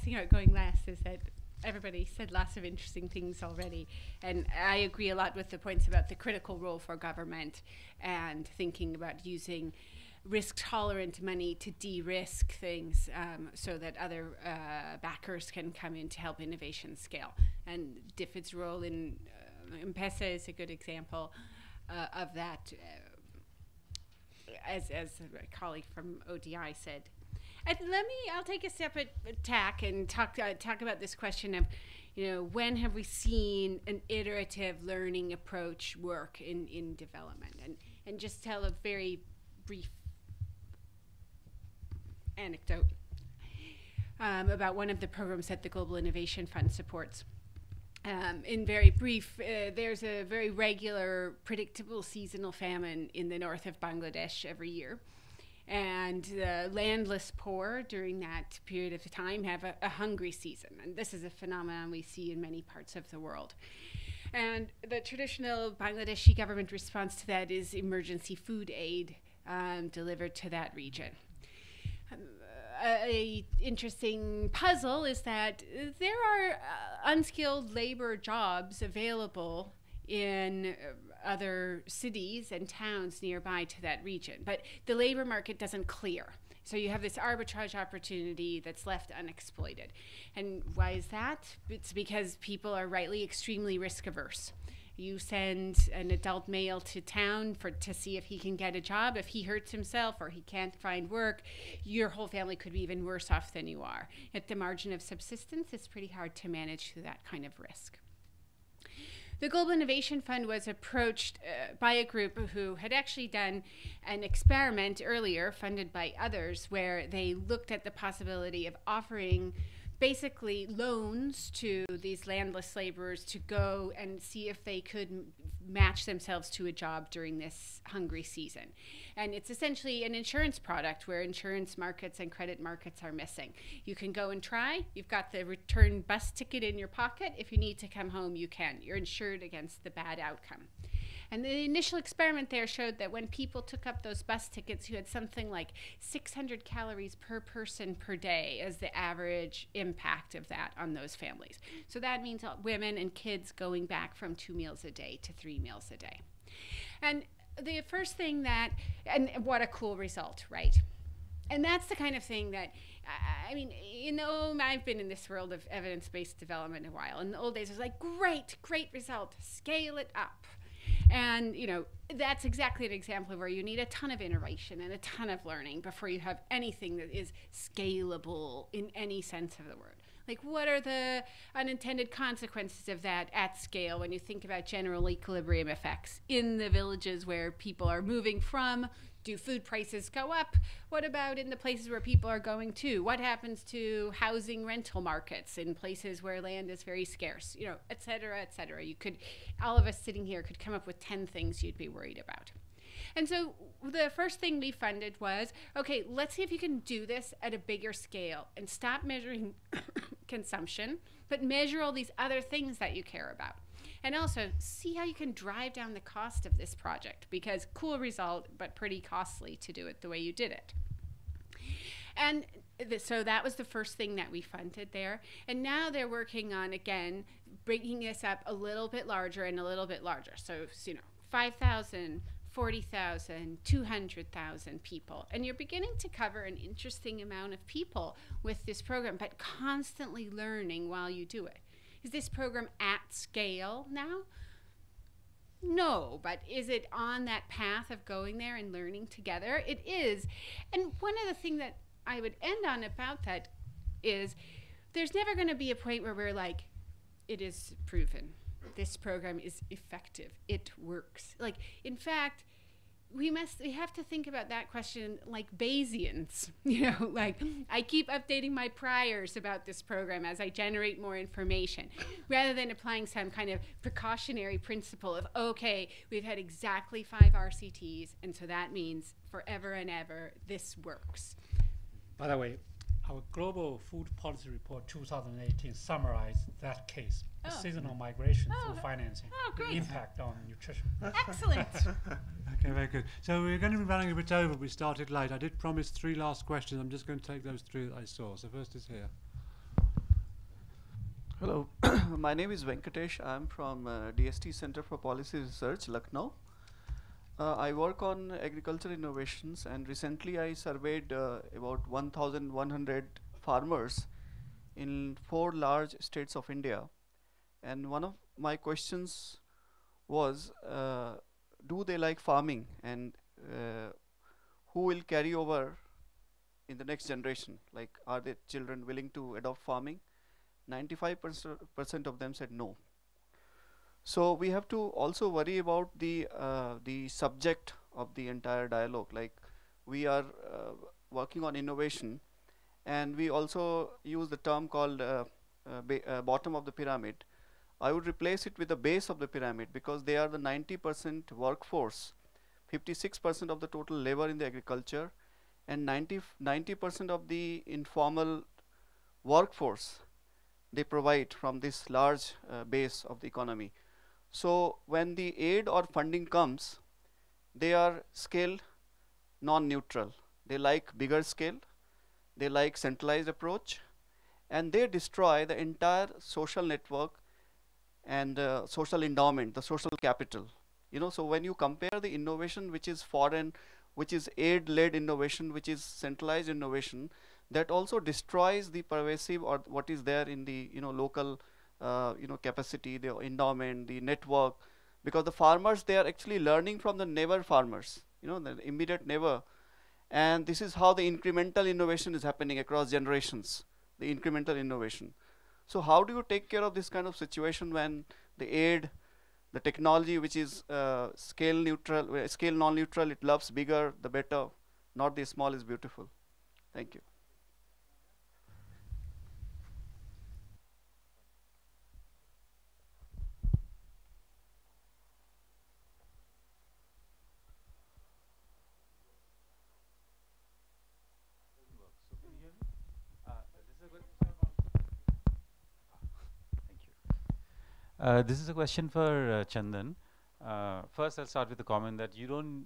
thing about going last is that everybody said lots of interesting things already, and I agree a lot with the points about the critical role for government and thinking about using risk-tolerant money to de-risk things so that other backers can come in to help innovation scale. And DFID's role in M-Pesa is a good example of that. As a colleague from ODI said. I'll take a separate tack and talk about this question of, when have we seen an iterative learning approach work in development, and just tell a very brief anecdote about one of the programs that the Global Innovation Fund supports. In very brief, there's a very regular, predictable seasonal famine in the north of Bangladesh every year. And the landless poor during that period of time have a hungry season. And this is a phenomenon we see in many parts of the world. And the traditional Bangladeshi government response to that is emergency food aid delivered to that region. A interesting puzzle is that there are unskilled labor jobs available in other cities and towns nearby to that region, but the labor market doesn't clear. So you have this arbitrage opportunity that's left unexploited. And why is that? It's because people are rightly extremely risk averse. You send an adult male to town to see if he can get a job. If he hurts himself or he can't find work, your whole family could be even worse off than you are. At the margin of subsistence, it's pretty hard to manage through that kind of risk. The Global Innovation Fund was approached by a group who had actually done an experiment earlier, funded by others, where they looked at the possibility of offering basically loans to these landless laborers to go and see if they could match themselves to a job during this hungry season. And it's essentially an insurance product where insurance markets and credit markets are missing. You can go and try. You've got the return bus ticket in your pocket. If you need to come home, you can. You're insured against the bad outcome. And the initial experiment there showed that when people took up those bus tickets, you had something like 600 calories per person per day as the average impact of that on those families. So that means women and kids going back from 2 meals a day to 3 meals a day. And the first thing and what a cool result, right? And that's the kind of thing that, I've been in this world of evidence-based development a while. In the old days, it was like, great result, scale it up. And, that's exactly an example of where you need a ton of iteration and a ton of learning before you have anything that is scalable in any sense of the word. Like, what are the unintended consequences of that at scale when you think about general equilibrium effects in the villages where people are moving from? Do food prices go up? What about in the places where people are going to? What happens to housing rental markets in places where land is very scarce? Et cetera, et cetera. All of us sitting here could come up with 10 things you'd be worried about. And so the first thing we funded was, okay, let's see if you can do this at a bigger scale and stop measuring consumption, but measure all these other things that you care about. And also see how you can drive down the cost of this project, because cool result, but pretty costly to do it the way you did it. And so that was the first thing that we funded there. And now they're working on, again, bringing this up a little bit larger and a little bit larger. So 5,000, 40,000, 200,000 people. And you're beginning to cover an interesting amount of people with this program, but constantly learning while you do it. Is this program at scale now? No, but is it on that path of going there and learning together? It is. And one of the things that I would end on about that is there's never going to be a point where we're like, it is proven. this program is effective. It works. Like, in fact, we have to think about that question like Bayesians. You know, like, I keep updating my priors about this program as I generate more information, rather than applying some kind of precautionary principle of, okay, we've had exactly 5 RCTs, and so that means forever and ever this works. By the way, our Global Food Policy Report 2018 summarized that case, the seasonal migration through financing, the impact on nutrition. Excellent. Okay, very good. So we're going to be running a bit over. We started late. I did promise 3 last questions. I'm just going to take those 3 that I saw. So first is here. Hello, my name is Venkatesh. I'm from DST Center for Policy Research, Lucknow. I work on agriculture innovations, and recently I surveyed about 1,100 farmers in 4 large states of India. And one of my questions was, do they like farming, and who will carry over in the next generation? Like, are their children willing to adopt farming? 95% of them said no. So we have to also worry about the subject of the entire dialogue. Like, we are working on innovation, and we also use the term called bottom of the pyramid. I would replace it with the base of the pyramid, because they are the 90% workforce, 56% of the total labor in the agriculture, and 90% of the informal workforce they provide from this large base of the economy. So when the aid or funding comes, they are scale non-neutral. They like bigger scale, they like centralized approach, and they destroy the entire social network and social endowment, the social capital. You know, so when you compare the innovation which is foreign, which is aid-led innovation, which is centralized innovation, that also destroys the pervasive or what is there in the local capacity, the endowment, the network, because the farmers, they are actually learning from the neighbor farmers, the immediate neighbor, and this is how the incremental innovation is happening across generations, the incremental innovation. So how do you take care of this kind of situation when the aid, the technology which is scale neutral, scale non-neutral, it loves bigger the better, not the small is beautiful. Thank you. This is a question for Chandan. First, I'll start with the comment that you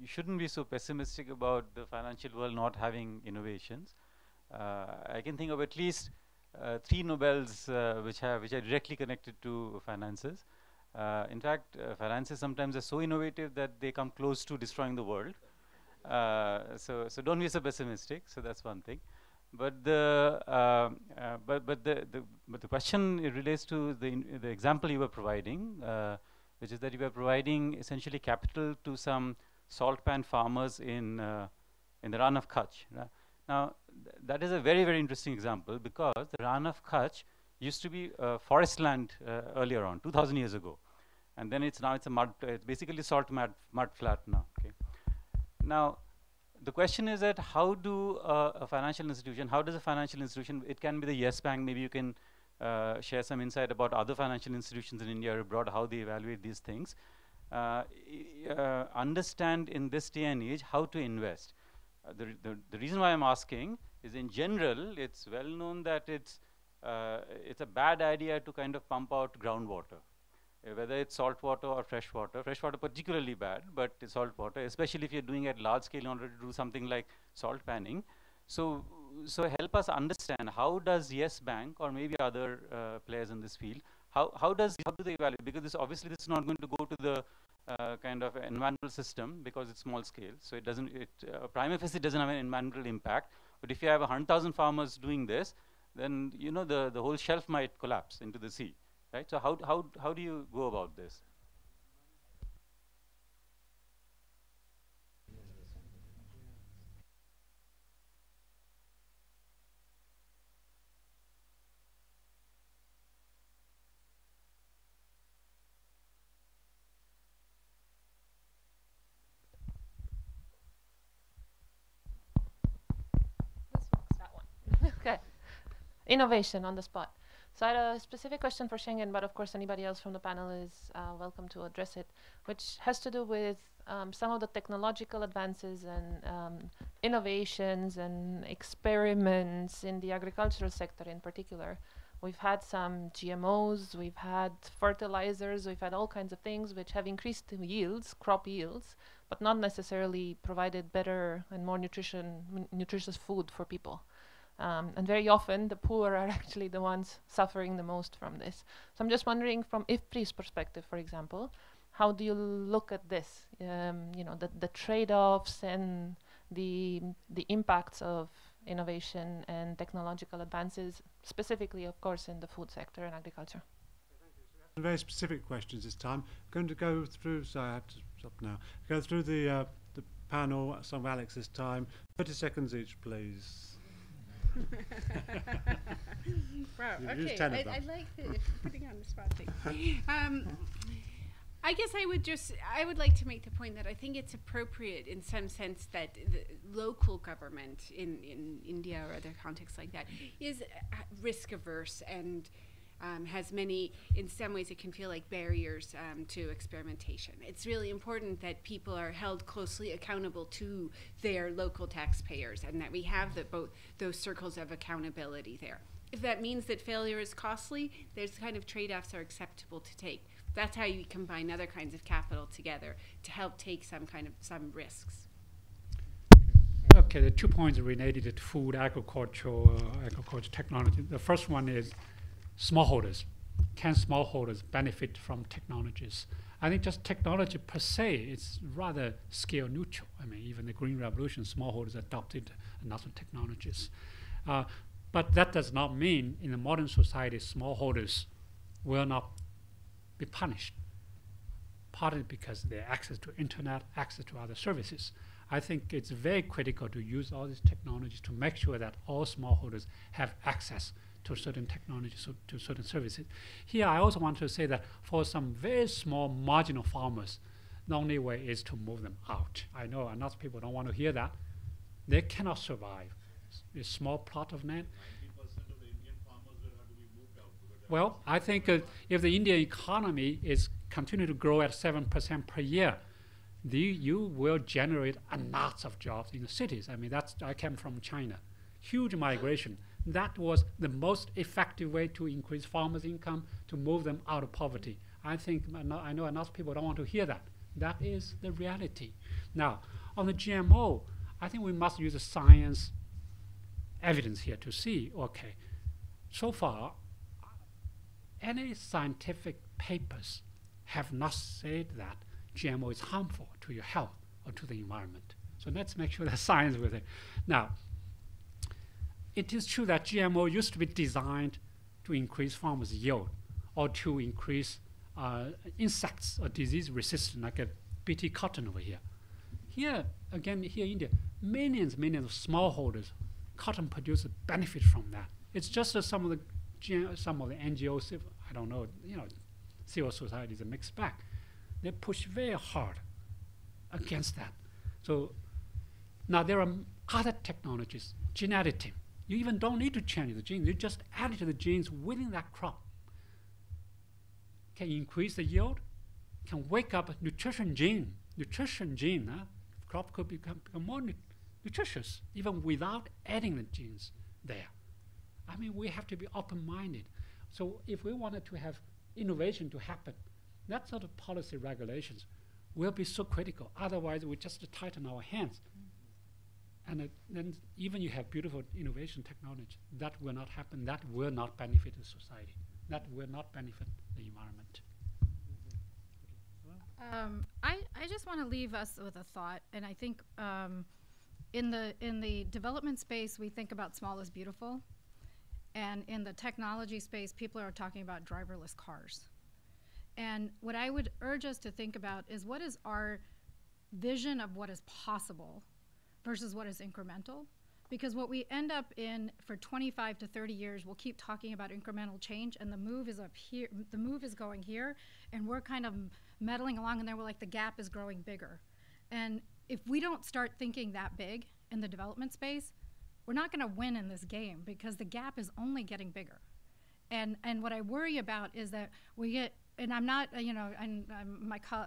shouldn't be so pessimistic about the financial world not having innovations. I can think of at least 3 Nobels which are directly connected to finances. In fact, finances sometimes are so innovative that they come close to destroying the world. So don't be so pessimistic. So that's one thing. But the question relates to the example you were providing, which is that you were providing essentially capital to some salt pan farmers in the Rann of Kutch. Now that is a very, very interesting example, because the Rann of Kutch used to be forest land earlier on, 2,000 years ago, and then it's a mud. It's basically salt mud flat now. Okay. Now, the question is that how do a financial institution, how does a financial institution, it can be the Yes Bank, maybe you can share some insight about other financial institutions in India or abroad, how they evaluate these things, understand in this day and age how to invest. The reason why I'm asking is, in general, it's well known that it's a bad idea to kind of pump out groundwater. Whether it's salt water or fresh water particularly bad, but salt water, especially if you're doing it at large scale in order to do something like salt panning. So help us understand, how does Yes Bank or maybe other players in this field, how do they evaluate? Because this is not going to go to the kind of environmental system, because it's small scale. So it doesn't, prima facie doesn't have an environmental impact. But if you have 100,000 farmers doing this, then the whole shelf might collapse into the sea. Right? So how do you go about this? innovation on the spot. So I had a specific question for Schengen, but of course anybody else from the panel is welcome to address it, which has to do with some of the technological advances and innovations and experiments in the agricultural sector in particular. We've had some GMOs, we've had fertilizers, we've had all kinds of things which have increased the yields, crop yields, but not necessarily provided better and more nutritious food for people. And very often the poor are actually the ones suffering the most from this. So I'm just wondering, from IFPRI's perspective, for example, how do you look at this? You know, the trade-offs and the impacts of innovation and technological advances, specifically, of course, in the food sector and agriculture. Very specific questions this time. I'm going to go through, so I have to stop now. Go through the panel, some of Alex this time. 30 seconds each, please. Wow, Use okay. 10 of them. I like the putting on the spot thing. I guess I would like to make the point that I think it's appropriate in some sense that the local government in India or other contexts like that is risk averse and has many, in some ways it can feel like barriers to experimentation. It's really important that people are held closely accountable to their local taxpayers and that we have both those circles of accountability there. If that means that failure is costly, there's kind of trade-offs are acceptable to take. That's how you combine other kinds of capital together to help take some risks. Okay, the 2 points related to food, agriculture technology. The first one is smallholders. Can smallholders benefit from technologies? I think just technology per se is rather scale neutral. I mean, even the Green Revolution, smallholders adopted lots of technologies. But that does not mean in the modern society smallholders will not be punished, partly because they have access to internet, access to other services. I think it's very critical to use all these technologies to make sure that all smallholders have access to certain technologies, to certain services. Here, I also want to say that for some very small marginal farmers, the only way is to move them out. I know a lot of people don't want to hear that. They cannot survive. A small plot of land. 90% of the Indian farmers will have to be moved out. Well, I think if the Indian economy is continue to grow at 7% per year, you will generate a lot of jobs in the cities. I mean, I came from China. Huge migration. That was the most effective way to increase farmers' income, to move them out of poverty. I think, I know a lot of people don't want to hear that. That is the reality. Now, on the GMO, I think we must use the science evidence here to see, okay, so far, any scientific papers have not said that GMO is harmful to your health or to the environment. So let's make sure that science with it. Now, it is true that GMO used to be designed to increase farmers' yield or to increase insects or disease resistance, like a BT cotton over here. Here, again, here in India, millions of smallholders, cotton producers benefit from that. It's just that some of the NGOs, I don't know, civil society is a mixed bag. They push very hard against that. So now there are other technologies, gene editing. You even don't need to change the genes. You just add the genes within that crop. Can increase the yield, can wake up a nutrition gene. Crop could become more nutritious even without adding the genes there. I mean, we have to be open-minded. So if we wanted to have innovation to happen, that sort of policy regulations will be so critical. Otherwise, we just tighten our hands. And then even you have beautiful innovation technology, that will not happen. That will not benefit the society. That will not benefit the environment. I just want to leave us with a thought, and I think in the development space, we think about small is beautiful, and in the technology space, people are talking about driverless cars. And what I would urge us to think about is, what is our vision of what is possible versus what is incremental? Because what we end up in for 25 to 30 years, we'll keep talking about incremental change, and the move is up here, the move is going here, and we're kind of meddling along, and then we're like, the gap is growing bigger. And if we don't start thinking that big in the development space, we're not going to win in this game because the gap is only getting bigger. And what I worry about is that we get, and I'm not, and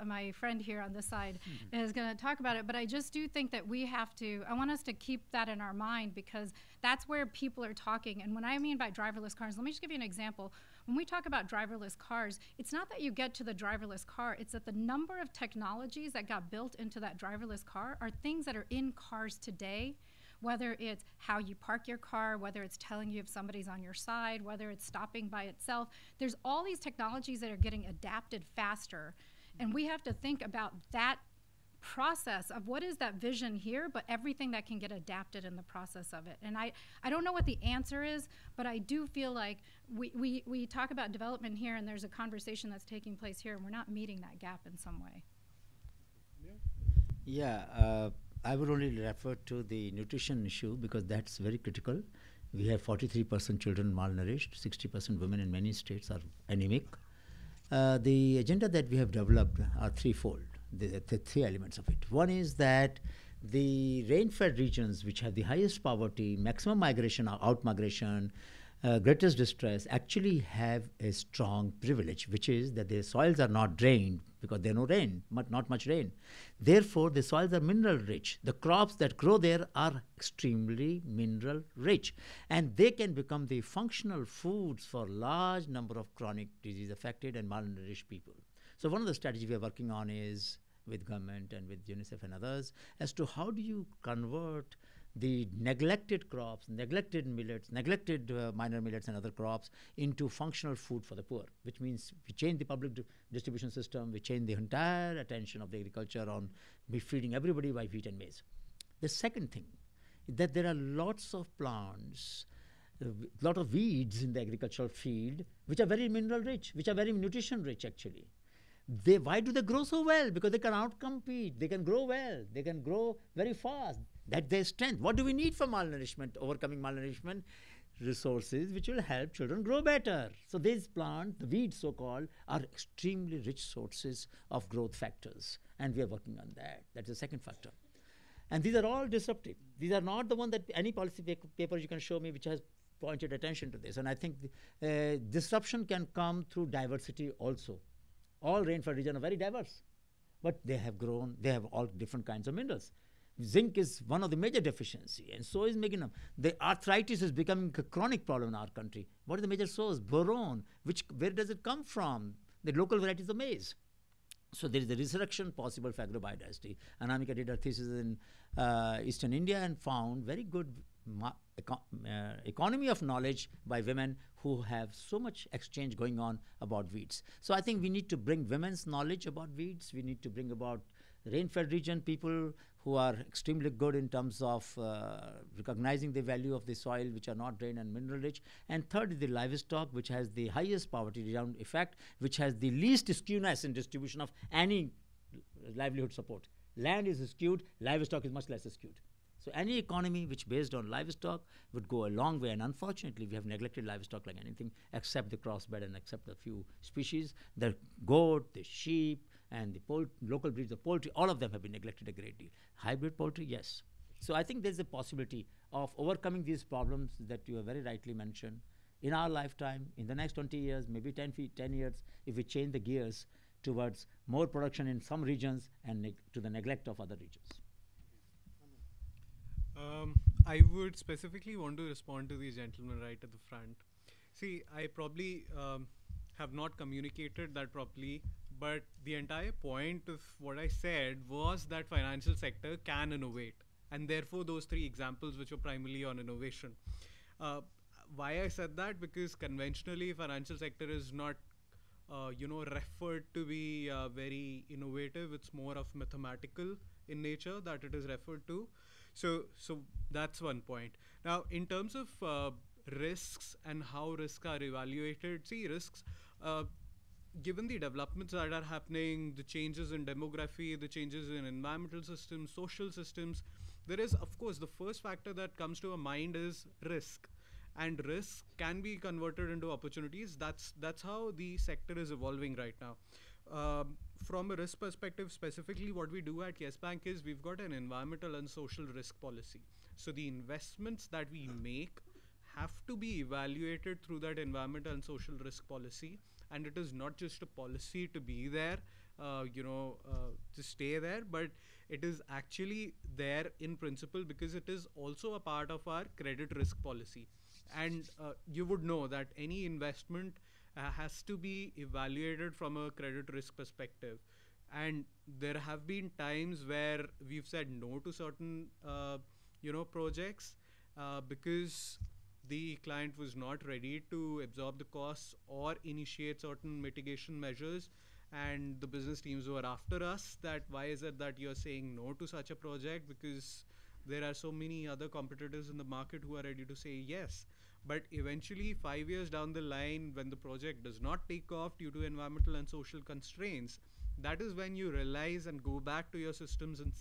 my friend here on this side is going to talk about it, but I just do think that I want us to keep that in our mind, because that's where people are talking. And when I mean by driverless cars, let me just give you an example. When we talk about driverless cars, it's not that you get to the driverless car, it's that the number of technologies that got built into that driverless car are things that are in cars today. Whether it's how you park your car, whether it's telling you if somebody's on your side, whether it's stopping by itself. There's all these technologies that are getting adapted faster. And we have to think about that process of what is that vision here, but everything that can get adapted in the process of it. And I don't know what the answer is, but I do feel like we talk about development here, and there's a conversation that's taking place here, and we're not meeting that gap in some way. Yeah. I would only refer to the nutrition issue because that's very critical. We have 43% children malnourished, 60% women in many states are anemic. The agenda that we have developed are threefold, the three elements of it. One is that the rain-fed regions, which have the highest poverty, maximum migration, out-migration, greatest distress, actually have a strong privilege, which is that their soils are not drained because there's no rain, not much rain. Therefore, the soils are mineral rich. The crops that grow there are extremely mineral rich, and they can become the functional foods for large number of chronic disease affected and malnourished people. So one of the strategies we are working on is with government and with UNICEF and others as to how do you convert the neglected crops, neglected millets, neglected minor millets and other crops into functional food for the poor, which means we change the public distribution system, we change the entire attention of the agriculture on feeding everybody by wheat and maize. The second thing is that there are lots of plants, lot of weeds in the agricultural field which are very mineral rich, which are very nutrition rich actually. Why do they grow so well? Because they can outcompete, they can grow well, they can grow very fast. That's their strength. What do we need for malnourishment, overcoming malnourishment? Resources which will help children grow better. So these plants, the weeds so-called, are extremely rich sources of growth factors. And we are working on that. That's the second factor. And these are all disruptive. These are not the one that any policy paper you can show me which has pointed attention to this. And I think disruption can come through diversity also. All rainfed regions are very diverse. But they have grown, they have all different kinds of minerals. Zinc is one of the major deficiency, and so is magnesium. The arthritis is becoming a chronic problem in our country. What is the major source? Boron. Where does it come from? The local varieties of maize. So there is a resurrection possible for agrobiodiversity. Anamika did her thesis in Eastern India and found very good economy of knowledge by women who have so much exchange going on about weeds. So I think we need to bring women's knowledge about weeds. We need to bring about rain-fed region people who are extremely good in terms of recognizing the value of the soil which are not drained and mineral rich. And third is the livestock, which has the highest poverty round effect, which has the least skewness in distribution of any livelihood support. Land is skewed, livestock is much less skewed. So any economy which based on livestock would go a long way, and unfortunately we have neglected livestock like anything except the crossbred and except a few species. The goat, the sheep, and the local breeds of poultry, all of them have been neglected a great deal. Hybrid poultry, yes. So I think there's a possibility of overcoming these problems that you have very rightly mentioned in our lifetime, in the next 20 years, maybe 10 years, if we change the gears towards more production in some regions and to the neglect of other regions. I would specifically want to respond to these gentlemen right at the front. See, I probably have not communicated that properly, but the entire point of what I said was that financial sector can innovate, and therefore those three examples which were primarily on innovation. Why I said that? Because conventionally financial sector is not referred to be very innovative. It's more of mathematical in nature that it is referred to. So that's one point. Now, in terms of risks and how risks are evaluated, see, risks, given the developments that are happening, the changes in demography, the changes in environmental systems, social systems, there is, of course, the first factor that comes to our mind is risk. And risk can be converted into opportunities. That's how the sector is evolving right now. From a risk perspective, specifically what we do at Yes Bank is we've got an environmental and social risk policy. So the investments that we make have to be evaluated through that environmental and social risk policy. And it is not just a policy to be there, to stay there, but it is actually there in principle because it is also a part of our credit risk policy. And you would know that any investment has to be evaluated from a credit risk perspective. And there have been times where we've said no to certain, projects because the client was not ready to absorb the costs or initiate certain mitigation measures, and the business teams were after us that why is it that you're saying no to such a project, because there are so many other competitors in the market who are ready to say yes. But eventually 5 years down the line, when the project does not take off due to environmental and social constraints, that is when you realize and go back to your systems and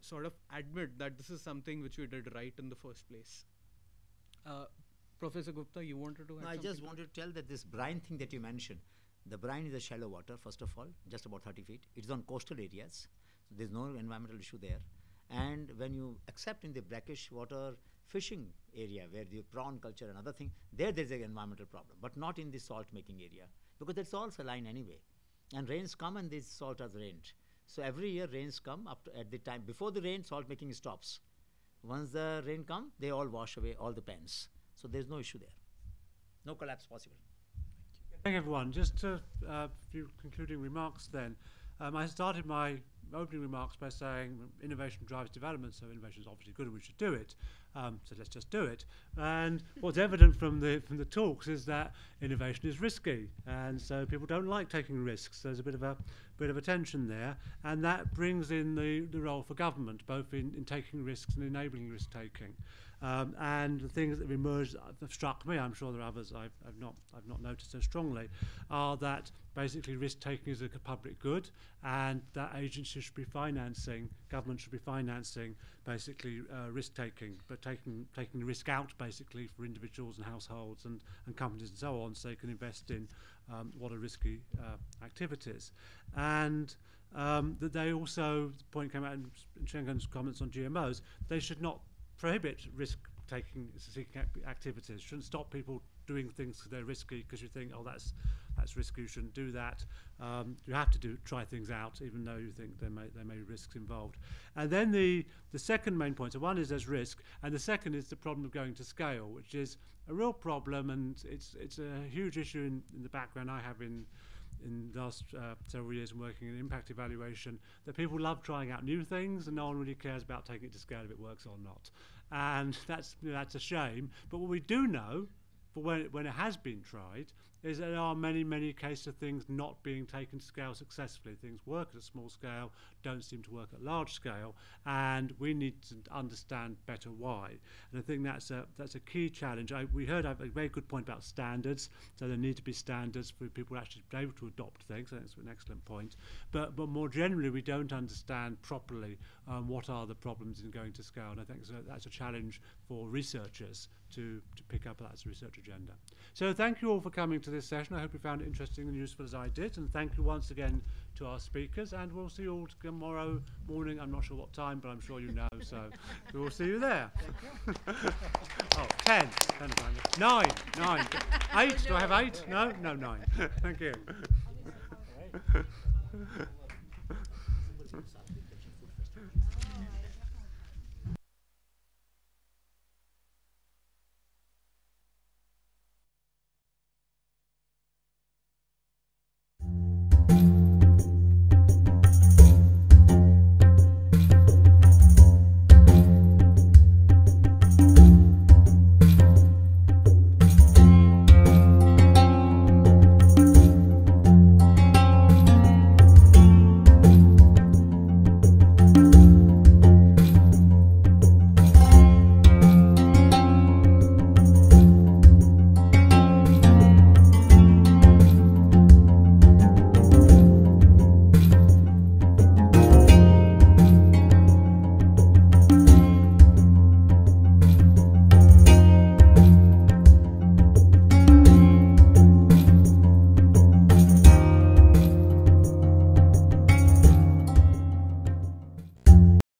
sort of admit that this is something which we did right in the first place. Professor Gupta, you wanted to add I something? just wanted to tell that this brine thing that you mentioned, the brine is a shallow water, first of all, just about 30 feet. It's on coastal areas, so there's no environmental issue there. And when you accept in the brackish water fishing area where the prawn culture and other thing, there's an environmental problem, but not in the salt making area, because it's all saline anyway. And rains come and this salt has rained. So every year rains come up to, at the time before the rain, salt making stops. Once the rain comes, they all wash away all the pens. So there's no issue there. No collapse possible. Thank you, everyone. Just a few concluding remarks then. I started my opening remarks by saying innovation drives development, so innovation is obviously good and we should do it. So let's just do it. And what's evident from the talks is that innovation is risky, and so people don't like taking risks. There's a bit of a tension there, and that brings in the role for government, both in taking risks and enabling risk taking. And the things that have emerged that have struck me, I'm sure there are others I've not noticed so strongly, are that basically risk taking is a public good, and that agencies should be financing, government should be financing basically risk taking, but taking the risk out basically for individuals and households and companies and so on, so they can invest in what are risky activities. And that they also, the point came out in Shengen's comments on GMOs, they should not prohibit risk-taking, seeking activities. Shouldn't stop people doing things because they're risky, because you think, oh, that's risky, you shouldn't do that. You have to try things out, even though you think there may be risks involved. And then the second main point, so one is there's risk, and the second is the problem of going to scale, which is a real problem, and it's a huge issue in the background I have in the last several years working in impact evaluation, that people love trying out new things and no one really cares about taking it to scale if it works or not. And that's a shame. But what we do know, for when it has been tried, is that there are many, many cases of things not being taken to scale successfully. Things work at a small scale, don't seem to work at large scale, and we need to understand better why. And I think that's a key challenge. We heard a very good point about standards, so there need to be standards for people actually to be able to adopt things. I think that's an excellent point. But more generally, we don't understand properly what are the problems in going to scale, and I think that's a challenge for researchers to pick up that as a research agenda. So thank you all for coming to this session. I hope you found it interesting and useful as I did, and thank you once again to our speakers, and we'll see you all tomorrow morning. I'm not sure what time, but I'm sure you know, so we'll see you there. Oh, 10, 9, 8. Do I have 8? No, 9. Thank you.